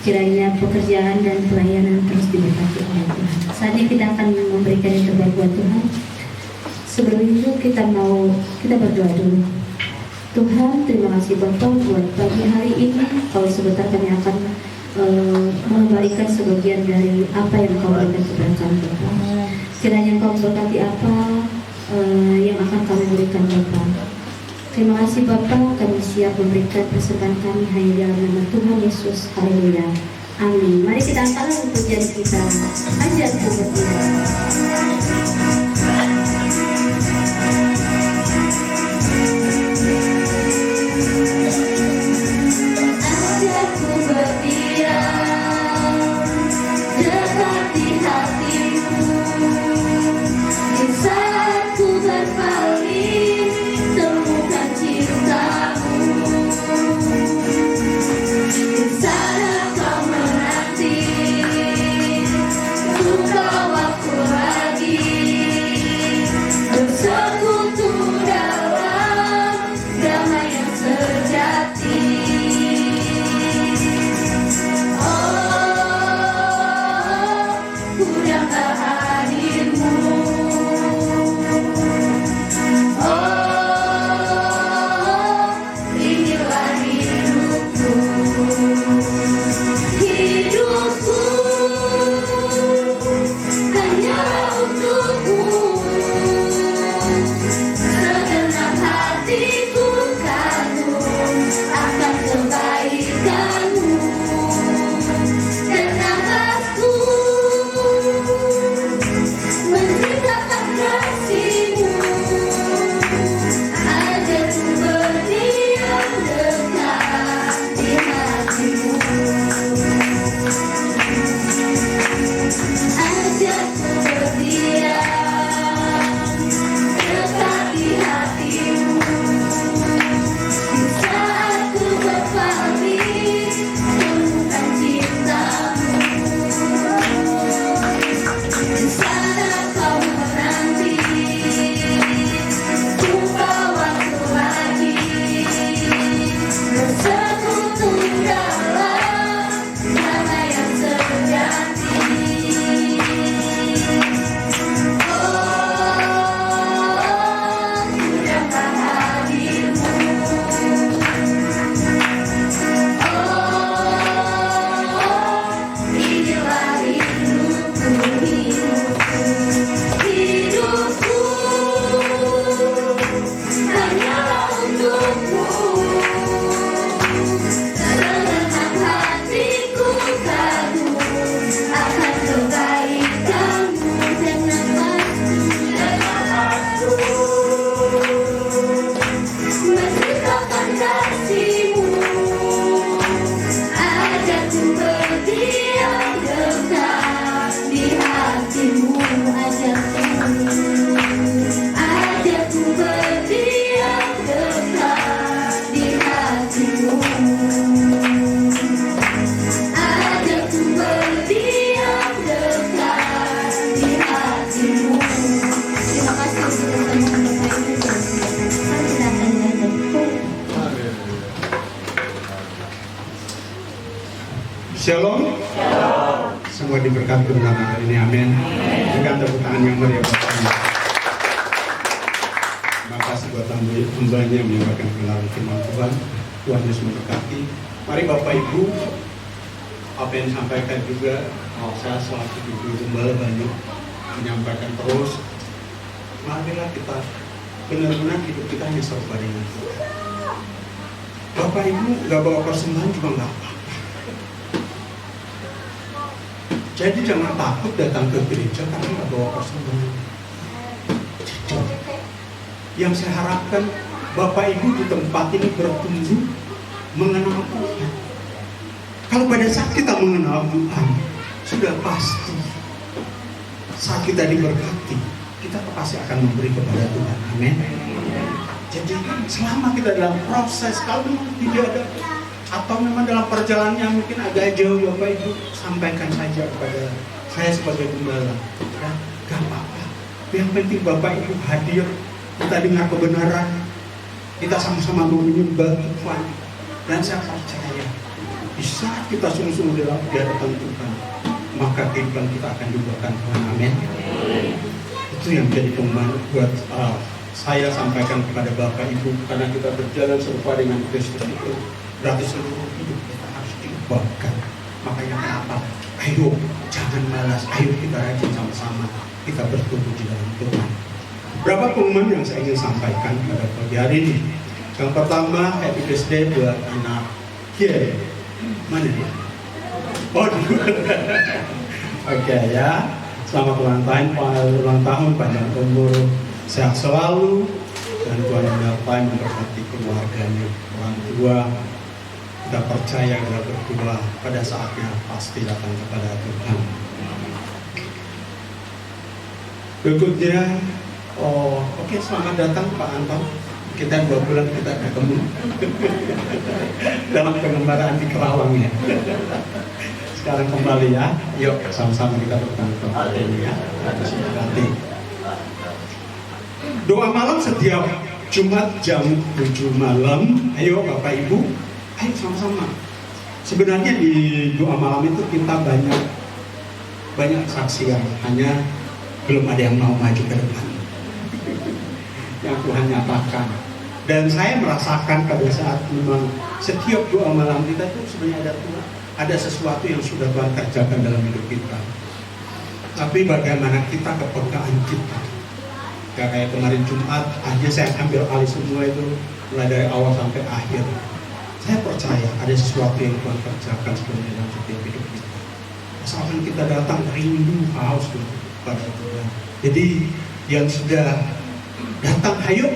Kiranya pekerjaan dan pelayanan terus diberkati oleh Tuhan. Saatnya kita akan memberikan yang terbaik buat Tuhan. Sebelum itu kita berdoa dulu. Tuhan, terima kasih Bapak buat pagi hari ini. Kalau sebentar kami akan mengembalikan sebagian dari apa yang Kau berikan kepada kami, Bapak. Kiranya Kau berkati apa yang akan kami berikan, Bapak. Terima kasih Bapak, kami siap memberikan persembahan kami hanya dalam nama Tuhan Yesus. Haleluya. Amin. Mari kita angkat untuk jari kita. Ajar kebetulan. Kau aku lagi Shalom. Semua diberkati dalam hari ini, amin. Berikan tepuk tangan yang meriah buat kami. Terima kasih buat hambanya yang menyampaikan kebenaran firman Tuhan. Tuhan Yesus memberkati. Mari Bapak Ibu, apa yang disampaikan juga, saya selaku ibu gembala banyak menyampaikan terus. Marilah kita benar-benar hidup kita hanya serupa dengan Tuhan. Bapak Ibu nggak bawa persembahan juga nggak apa-apa. Jadi jangan takut datang ke gereja karena nggak bawa persembahan. Yang saya harapkan Bapak Ibu di tempat ini bertumbuh mengenal Tuhan. Kalau pada saat kita mengenal Tuhan, sudah pasti saat kita diberkati, kita pasti akan memberi kepada Tuhan. Amin. Jadi selama kita dalam proses, kalau memang tidak ada atau memang dalam perjalanannya mungkin agak jauh, Bapak Ibu sampaikan saja kepada saya sebagai gembala. Gak apa-apa. Yang penting Bapak Ibu hadir, kita dengar kebenaran, kita sama-sama menyembah Tuhan. Dan saya percaya di saat kita sungguh-sungguh dalam hadapan Tuhan, maka kehidupan kita akan diubahkan Tuhan. Amin. Itu yang menjadi pemahaman buat saya sampaikan kepada Bapak Ibu, karena kita berjalan serupa dengan Kristus itu berarti seluruh hidup kita harus diubahkan. Makanya kenapa? Ayo jangan malas, ayo kita rajin sama-sama, kita bertumbuh di dalam Tuhan. Berapa pengumuman yang saya ingin sampaikan pada pagi hari ini. Yang pertama, happy birthday buat anak Kiai. Mana dia? Oh, oke ya. Selamat ulang tahun, panjang umur, sehat selalu, dan Tuhan menyertai memberkati keluarganya, orang tua. Kita percaya kita berdua pada saatnya pasti datang kepada Tuhan. Berikutnya, oke, selamat datang Pak Anton. Kita 2 bulan kita ketemu dalam pengembaraan di Kerawang ya. Sekarang kembali ya, yuk sama-sama kita bertemu tempat ini ya. Nanti doa malam setiap Jumat jam 7 malam. Ayo Bapak Ibu, ayo sama-sama. Sebenarnya di doa malam itu kita banyak saksi yang hanya belum ada yang mau maju ke depan. Yang Tuhan nyatakan. Dan saya merasakan pada saat memang setiap doa malam kita itu sebenarnya ada sesuatu yang sudah Tuhan kerjakan dalam hidup kita. Tapi bagaimana kita kepekaan kita? Kayak kemarin Jumat aja saya ambil alih semua itu, mulai dari awal sampai akhir. Saya percaya ada sesuatu yang Tuhan kerjakan sebenarnya dalam setiap hidup kita. Asalkan kita datang rindu haus kepada Tuhan. Jadi yang sudah datang, ayo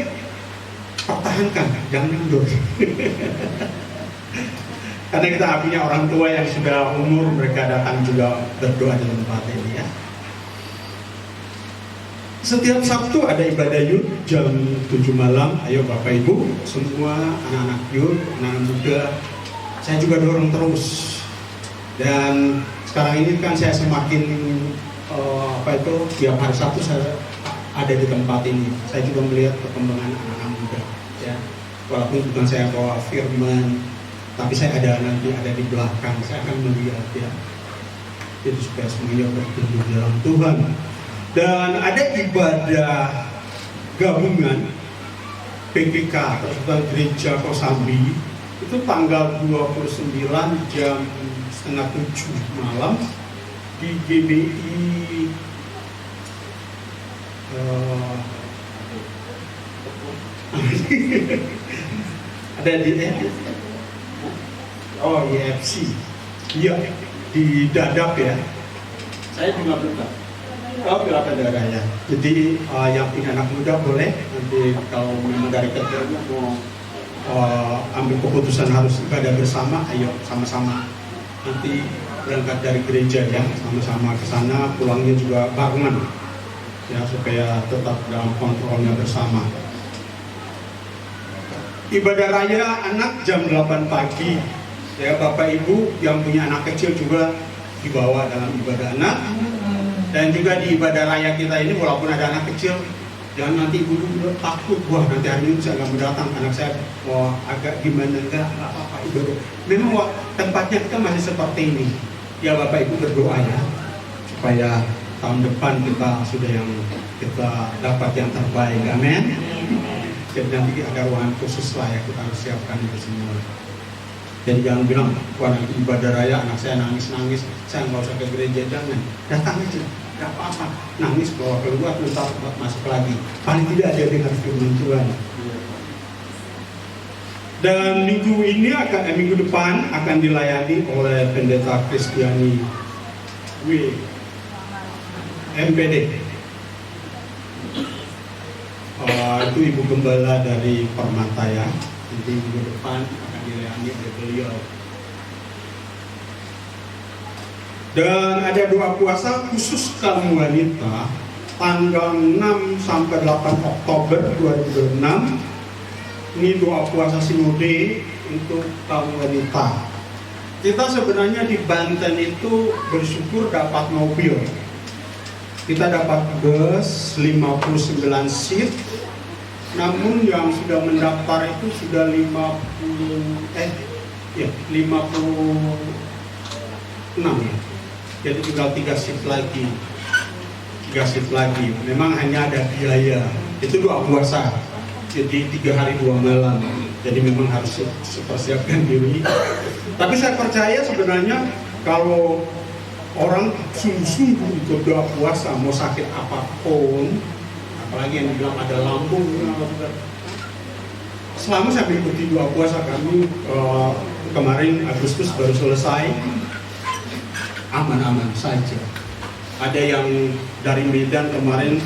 pertahankan, jangan mundur. Karena kita punya orang tua yang sudah umur, mereka datang juga berdoa di tempat ini ya. Setiap Sabtu ada ibadah youth jam 7 malam. Ayo Bapak Ibu, semua anak-anak youth, anak-anak muda, saya juga dorong terus. Dan sekarang ini kan saya semakin tiap hari Sabtu saya ada di tempat ini. Saya juga melihat perkembangan anak-anak muda ya. Walaupun bukan saya bawa firman, tapi saya ada di belakang, saya akan melihat ya. Jadi supaya semuanya bertumbuh dalam Tuhan. Dan ada ibadah gabungan PGK Persekutuan Gereja Kosambi itu tanggal 29 jam 6:30 malam di GBI ada di IFC iya di Dadap ya. Saya juga belum berapa daerahnya. Jadi yang punya anak muda boleh nanti kalau memang dari kerjanya mau ambil keputusan harus ibadah bersama, ayo sama-sama nanti berangkat dari gereja ya, sama-sama ke sana, pulangnya juga barengan ya, supaya tetap dalam kontrolnya bersama. Ibadah raya anak jam 8 pagi ya. Bapak Ibu yang punya anak kecil juga dibawa dalam ibadah anak. Dan juga di ibadah raya kita ini walaupun ada anak kecil, Jangan nanti ibu takut, wah nanti hari ini saya nggak mau datang, anak saya wah agak gimana, enggak apa-apa ibu. Memang tempatnya kita masih seperti ini. Ya Bapak Ibu berdoa ya, supaya tahun depan kita sudah yang kita dapat yang terbaik, amin. Jadi nanti ada ruangan khusus lah ya, kita harus siapkan itu semua. Jadi jangan bilang, wah nanti ibadah raya anak saya nangis-nangis, saya nggak usah ke gereja, jangan. Datang aja, nggak apa-apa. Nangis bawa keluar, ntar masuk lagi. Paling tidak ada dengar firman Tuhan. Dan minggu depan akan dilayani oleh pendeta Kristiani W. MPD. Itu ibu gembala dari Permata ya. Jadi minggu depan akan dilayani oleh beliau. Dan ada doa puasa khusus kaum wanita tanggal 6 sampai 8 Oktober 2006. Ini doa puasa sinode untuk kaum wanita. Kita sebenarnya di Banten itu bersyukur dapat mobil. Kita dapat bus 59 seat. Namun yang sudah mendaftar itu sudah 56 ya. Jadi tinggal 3 seat lagi. Memang hanya ada biaya. Itu doa puasa. Jadi 3 hari 2 malam. Jadi memang harus persiapkan diri. Tapi saya percaya sebenarnya kalau orang sungguh-sungguh ikut doa puasa, mau sakit apapun, apalagi yang bilang ada lambung, selama saya mengikuti doa puasa kami kemarin Agustus baru selesai, aman-aman saja. Ada yang dari Medan kemarin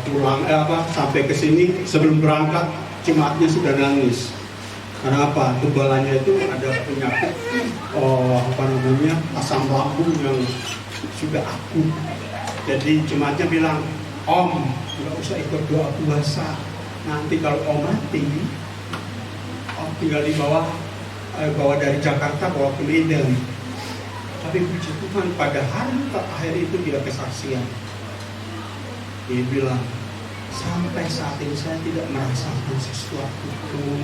pulang sampai ke sini sebelum berangkat jemaatnya sudah nangis. Karena apa? Tubalannya itu ada penyakit asam lambung yang sudah akut. Jadi jemaatnya bilang, Om, nggak usah ikut doa puasa. Nanti kalau Om mati, Om tinggal bawa dari Jakarta bawa ke Medan. Tapi puji Tuhan pada hari terakhir itu dia kesaksian. Dia bilang, sampai saat ini saya tidak merasakan sesuatu pun,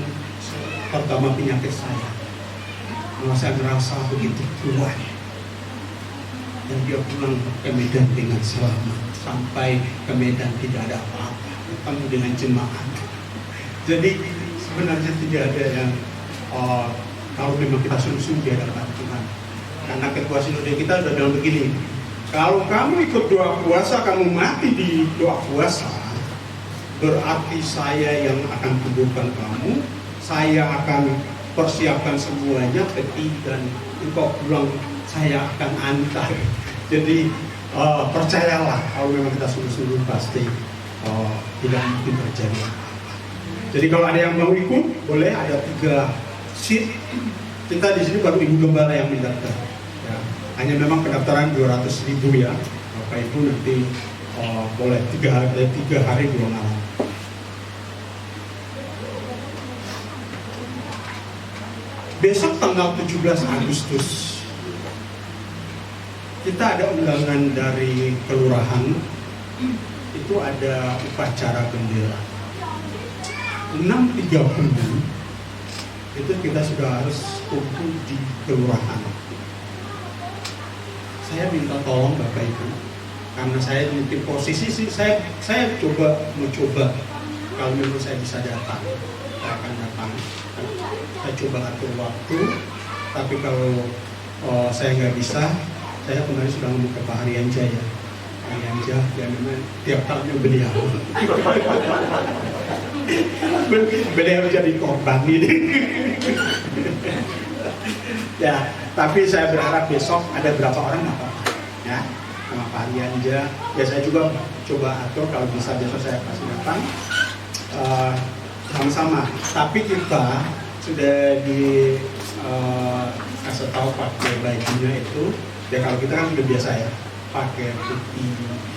pertama penyakit saya. Malah saya merasa begitu kuat. Dan dia pulang ke Medan dengan selamat. Sampai ke Medan tidak ada apa-apa. Ketemu dengan jemaat. Jadi sebenarnya tidak ada yang kalau memang kita sungguh-sungguh di hadapan Tuhan. Karena ketua sinode kita sudah bilang begini, kalau kamu ikut doa puasa, kamu mati di doa puasa, berarti saya yang akan kuburkan kamu, saya akan persiapkan semuanya, peti dan engkau pulang, saya akan antar. Jadi percayalah, kalau memang kita sungguh-sungguh pasti tidak mungkin terjadi apa-apa. Jadi kalau ada yang mau ikut, boleh, ada 3 seat. Kita di sini baru ibu gembala yang mendaftar. Ya, hanya memang pendaftaran 200.000 ya. Bapak Ibu nanti boleh 3 hari 2 malam. Besok tanggal 17 Agustus kita ada undangan dari kelurahan. Itu ada upacara bendera 6.30 itu kita sudah harus kumpul di kelurahan. Saya minta tolong Bapak Ibu, karena saya mungkin posisi sih saya mencoba kalau memang saya bisa datang, saya akan datang. Saya coba atur waktu, tapi kalau saya nggak bisa, saya kemarin sudah ngomong ke Pak Arianja ya. Arianja, ya memang tiap tahunnya beliau. Beliau jadi korban ini. Ya, tapi saya berharap besok ada berapa orang nggak apa-apa ya, sama Pak Arianja. Ya saya juga coba atur kalau bisa besok saya pasti datang sama-sama. Tapi kita sudah kasih tahu pakai bajunya itu. Ya kalau kita kan sudah biasa ya, pakai putih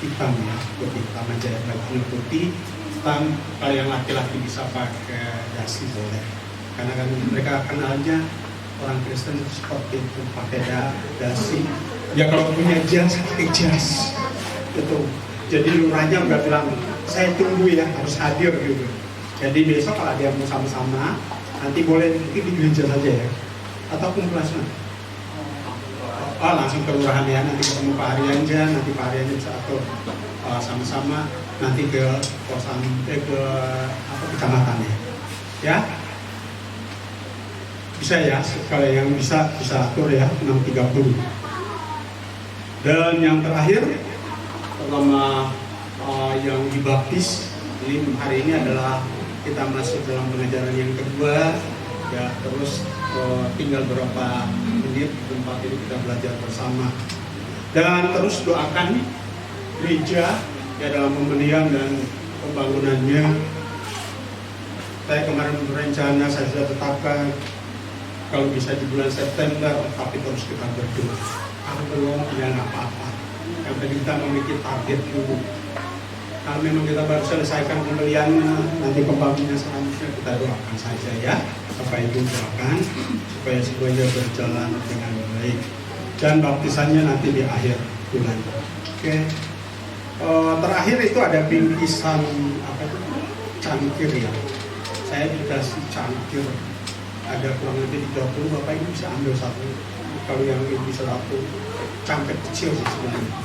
hitam ya, putih hitam aja ya, bajunya putih hitam. Kalau yang laki-laki bisa pakai dasi boleh, karena kan mereka kenalnya orang Kristen seperti itu, pakai dasi. Ya kalau punya jas, pakai jas gitu. Jadi lurahnya udah bilang saya tunggu ya, harus hadir gitu. Jadi besok kalau ada yang mau sama-sama, nanti boleh mungkin di gereja saja ya, atau kumpulan langsung ke lurahan ya, nanti ketemu Pak Arianja, nanti Pak Arianja bisa atur sama-sama nanti ke kosan ke kecamatannya ya, bisa ya, kalau yang bisa atur ya 6.30. Dan yang terakhir pertama yang dibaptis ini hari ini adalah kita masuk dalam pengajaran yang kedua ya, terus tinggal berapa menit tempat ini kita belajar bersama, dan terus doakan gereja ya dalam pembelian dan pembangunannya. Saya kemarin berencana, saya sudah tetapkan kalau bisa di bulan September, tapi terus kita berdoa. Kalau belum ya nggak apa-apa, yang penting kita memiliki target dulu. Kalau memang kita baru selesaikan pembeliannya, nanti pembangunannya selanjutnya kita doakan saja ya. Bapak Ibu doakan supaya semuanya berjalan dengan baik. Dan baptisannya nanti di akhir bulan. Oke. Terakhir itu ada bingkisan apa itu? Cangkir ya. Saya dikasih cangkir. Ada kurang lebih 30, Bapak Ibu bisa ambil satu. Kalau yang ibu bisa satu, cangkir kecil sih sebenarnya.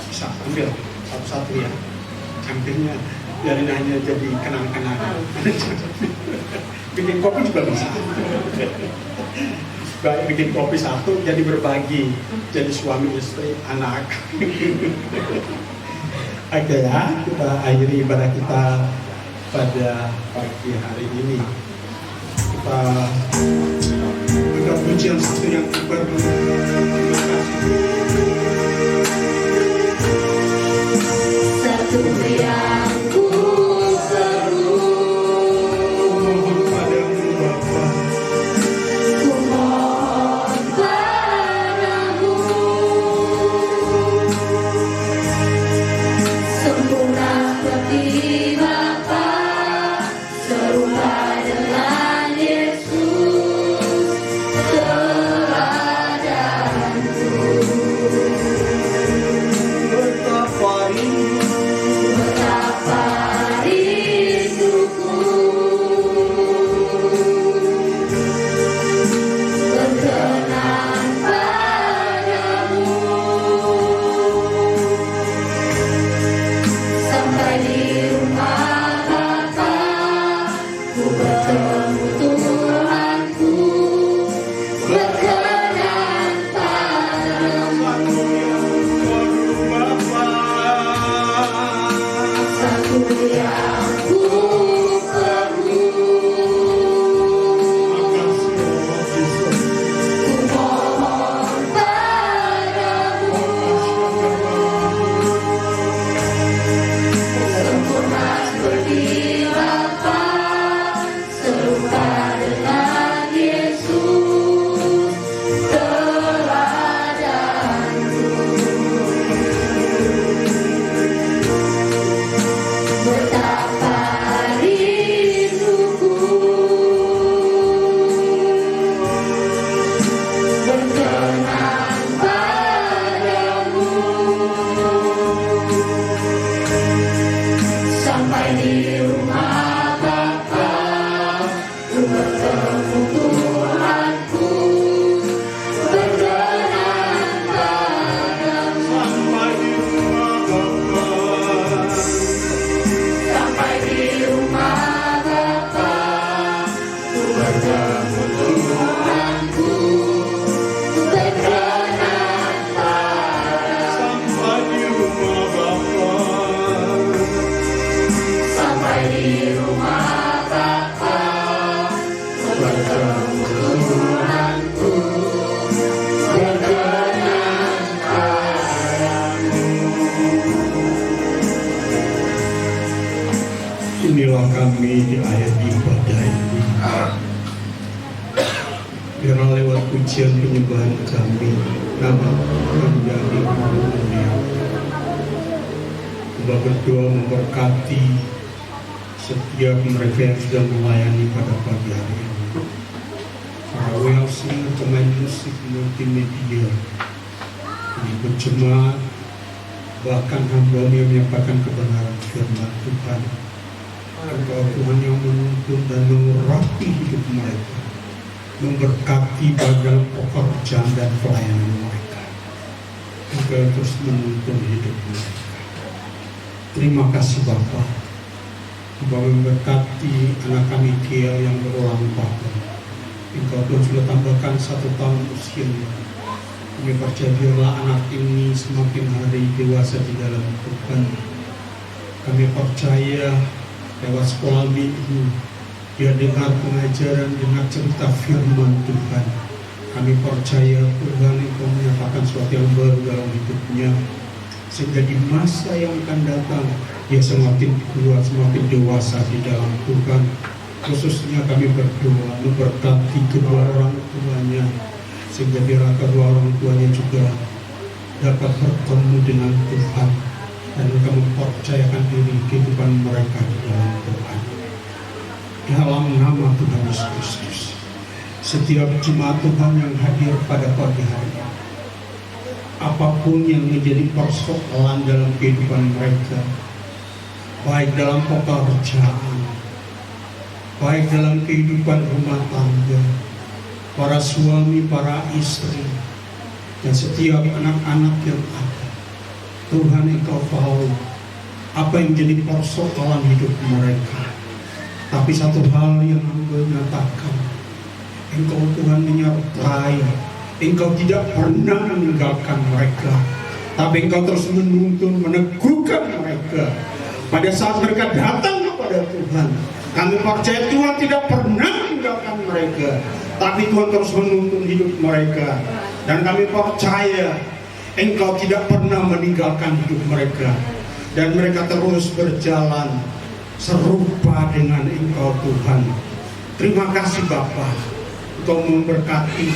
Bisa ambil satu-satu ya. Cangkirnya biarin hanya jadi kenang-kenangan. Bikin kopi juga bisa. Bikin kopi satu jadi berbagi, jadi suami istri anak. Oke ya, kita akhiri ibadah kita pada pagi hari ini. Kita buka pujian satu yang terbaru. Terima kasih. Satu yang ku seru, Mohon padamu Bapa, ku mohon padamu, sempurna seperti Bapa, serupa dengan Yesus, teladanku. betapa rindu Betapa rinduku berkenan padamu, sampai di rumah Bapa ku bertemu Tuhanku, berkenan padamu. Satu yang ku perlu, ku mohon padamu, sempurna seperti Bapa, serupa dengan Yesus, teladanku. Betapa rinduku berkenan padamu, sampai di rumah Bapa ku bertemu Tuhanku, berkenan padamu. Sampai di rumah Bapa ku bertemu Tuhanku, berkenan padamu. Sampai di rumah Bapa ku bertemu Tuhanku, berkenan padamu. Inilah kami di akhir ibadah ini. Biarlah lewat pujian penyembahan kami, nama menjadi mulia. Kita berdoa memberkati setiap mereka yang sudah melayani pada pagi hari ini. Para WL singer, pemain musik, multimedia, pengikut jemaat, bahkan hamba yang menyampaikan kebenaran firman Tuhan. Engkau Tuhan yang menuntun dan mengurapi hidup mereka, memberkati bagian pekerjaan dan pelayanan mereka. Engkau terus menuntun hidup mereka. Terima kasih Bapa. Engkau memberkati anak kami Kia yang berulang tahun. Engkau Tuhan sudah tambahkan 1 tahun usianya. Kami percaya biarlah anak ini semakin hari dewasa di dalam Tuhan. Kami percaya lewat sekolah minggu dia dengar pengajaran, dengar cerita firman Tuhan. Kami percaya Tuhan Engkau menyatakan sesuatu yang baru dalam hidupnya, sehingga di masa yang akan datang dia semakin kuat, semakin dewasa di dalam Tuhan. Khususnya kami berdoa memberkati kedua orang tuanya, sehingga biarlah kedua orang tuanya juga dapat bertemu dengan Tuhan dan mereka mempercayakan diri kehidupan mereka di dalam Tuhan. Dalam nama Tuhan Yesus Kristus, setiap jemaat Tuhan yang hadir pada pagi hari ini, apapun yang menjadi persoalan dalam kehidupan mereka, baik dalam pekerjaan, baik dalam kehidupan rumah tangga, para suami, para istri, dan setiap anak-anak yang ada, Tuhan Engkau tahu apa yang menjadi persoalan hidup mereka. Tapi satu hal yang Engkau nyatakan, Engkau Tuhan menyertai, Engkau tidak pernah meninggalkan mereka, tapi Engkau terus menuntun, meneguhkan mereka. Pada saat mereka datang kepada Tuhan, kami percaya Tuhan tidak pernah meninggalkan mereka, tapi Tuhan terus menuntun hidup mereka. Dan kami percaya Engkau tidak pernah meninggalkan hidup mereka, dan mereka terus berjalan serupa dengan Engkau Tuhan. Terima kasih Bapa, Engkau memberkati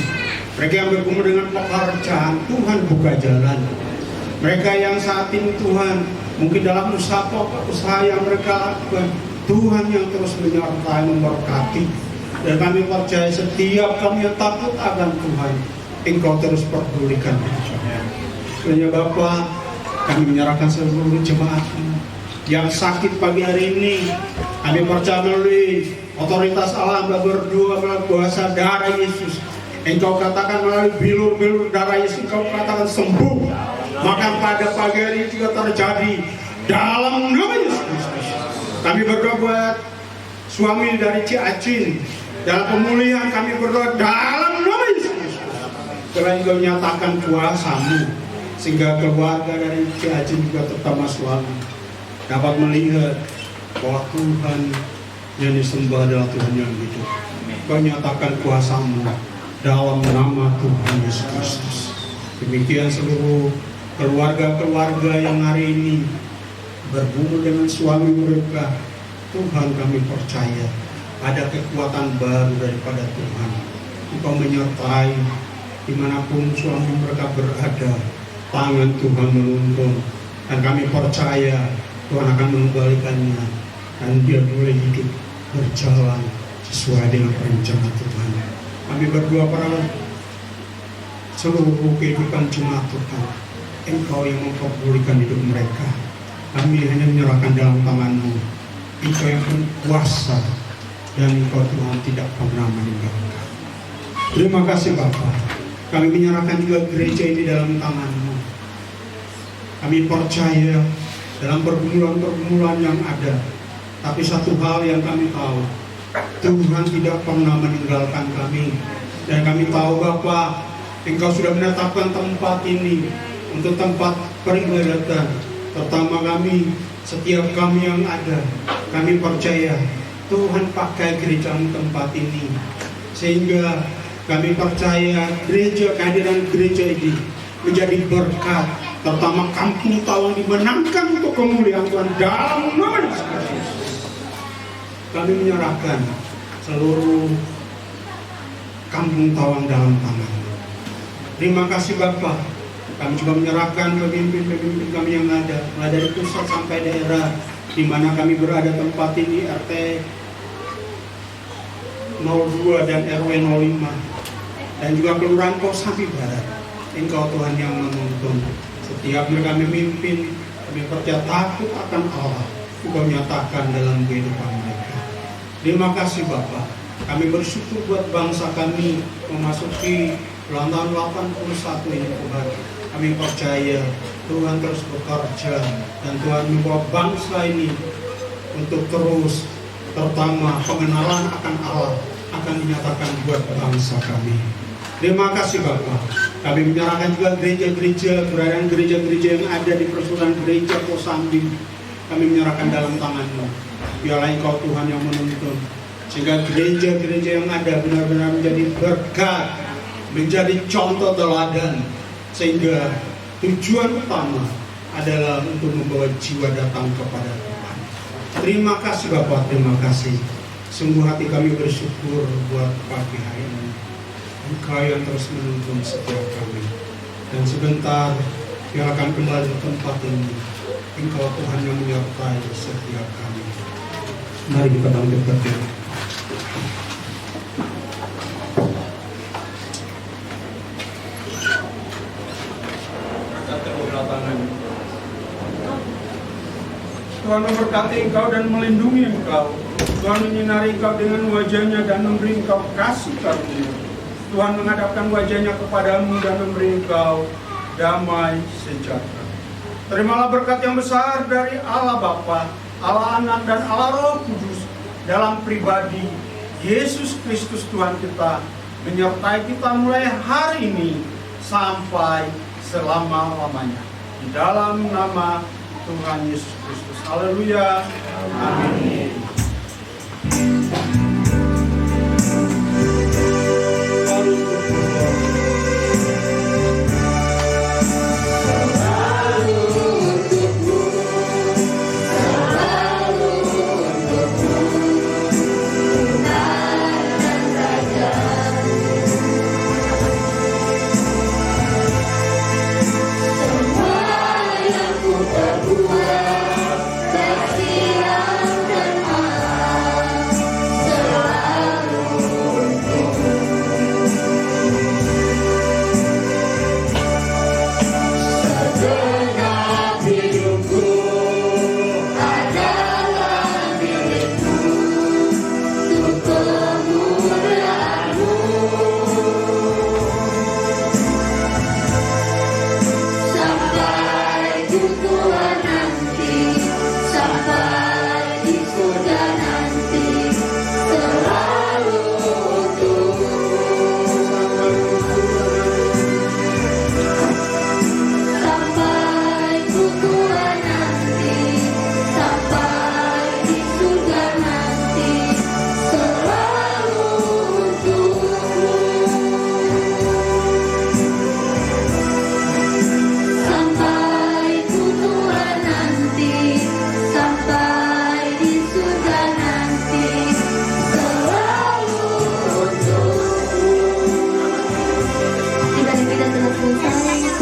mereka yang bergumul dengan pekerjaan. Tuhan buka jalan. Mereka yang saat ini Tuhan mungkin dalam usaha yang mereka lakukan, Tuhan yang terus menyertai, memberkati. Dan kami percaya setiap kami yang takut akan Tuhan, Engkau terus pedulikan. Hanya Bapa, kami menyerahkan seluruh jemaat yang sakit pagi hari ini. Kami percaya melalui otoritas Allah berdua melalui kuasa darah Yesus, Engkau katakan melalui bilur-bilur darah Yesus, Engkau katakan sembuh. Maka pada pagi hari ini juga terjadi dalam nama Yesus Kristus. Kami berdoa buat suami dari Ciacin, dalam pemulihan kami berdoa dalam nama Yesus Kristus. Karena Engkau menyatakan kuasa-Mu, sehingga keluarga dari Ciacin juga terutama suami dapat melihat bahwa Tuhan yang disembah adalah Tuhan yang hidup. Engkau nyatakan kuasa-Mu dalam nama Tuhan Yesus Kristus. Demikian seluruh keluarga-keluarga yang hari ini bergumul dengan suami mereka, Tuhan kami percaya ada kekuatan baru daripada Tuhan. Engkau menyertai dimanapun suami mereka berada, tangan Tuhan menuntun, dan kami percaya Tuhan akan mengembalikannya, dan dia boleh hidup berjalan sesuai dengan rencana Tuhan. Kami berdoa para seluruh kehidupan jemaat Tuhan, Engkau yang memperbolehkan hidup mereka. Kami hanya menyerahkan dalam tangan-Mu. Engkau yang berkuasa, dan Engkau Tuhan tidak pernah meninggalkan. Terima kasih Bapa. Kami menyerahkan juga gereja ini dalam tangan-Mu. Kami percaya dalam pergumulan-pergumulan yang ada, tapi satu hal yang kami tahu, Tuhan tidak pernah meninggalkan kami. Dan kami tahu Bapa, Engkau sudah menetapkan tempat ini untuk tempat peribadatan. Pertama kami, setiap kami yang ada, kami percaya Tuhan pakai gereja tempat ini, sehingga kami percaya gereja, kehadiran gereja ini menjadi berkat, terutama Kampung Tawang dimenangkan untuk kemuliaan Tuhan dalam nama Yesus Kristus. Kami menyerahkan seluruh Kampung Tawang dalam tangan. Terima kasih Bapak. Kami juga menyerahkan pemimpin-pemimpin kami yang ada, mulai dari pusat sampai daerah di mana kami berada tempat ini, RT 02 dan RW 05, dan juga Kelurahan Kosambi Barat. Engkau Tuhan yang menuntun. Setiap mereka memimpin, Kami percaya takut akan Allah Engkau nyatakan dalam kehidupan mereka. Terima kasih Bapak. Kami bersyukur buat bangsa kami memasuki ulang tahun 81 ini Tuhan. Kami percaya Tuhan terus bekerja dan Tuhan membawa bangsa ini untuk terus, terutama pengenalan akan Allah akan dinyatakan buat bangsa kami. Terima kasih Bapak. Kami menyerahkan juga gereja-gereja, keberadaan gereja-gereja yang ada di Persekutuan Gereja Kosambi. Kami menyerahkan dalam tangan-Mu. Biarlah Engkau Tuhan yang menuntun, sehingga gereja-gereja yang ada benar-benar menjadi berkat, menjadi contoh teladan, sehingga tujuan utama adalah untuk membawa jiwa datang kepada Tuhan. Terima kasih Bapak, terima kasih. Sungguh hati kami bersyukur buat pagi hari ini. Engkau yang terus menuntun setiap kami. Dan sebentar, biar akan kembali ke tempat ini. Engkau Tuhan yang menyertai setiap kami. Mari kita bangkit berdiri. Tuhan memberkati engkau dan melindungi engkau. Tuhan menyinari engkau dengan wajahnya dan memberi engkau kasih karunia. Tuhan menghadapkan wajahnya kepadamu dan memberi engkau damai sejahtera. Terimalah berkat yang besar dari Allah Bapa, Allah Anak dan Allah Roh Kudus dalam pribadi Yesus Kristus Tuhan kita, menyertai kita mulai hari ini sampai selama-lamanya. Di dalam nama Tuhan Yesus Kristus. Haleluya. Amin.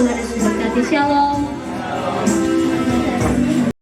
Tuhan Yesus berkati. Shalom.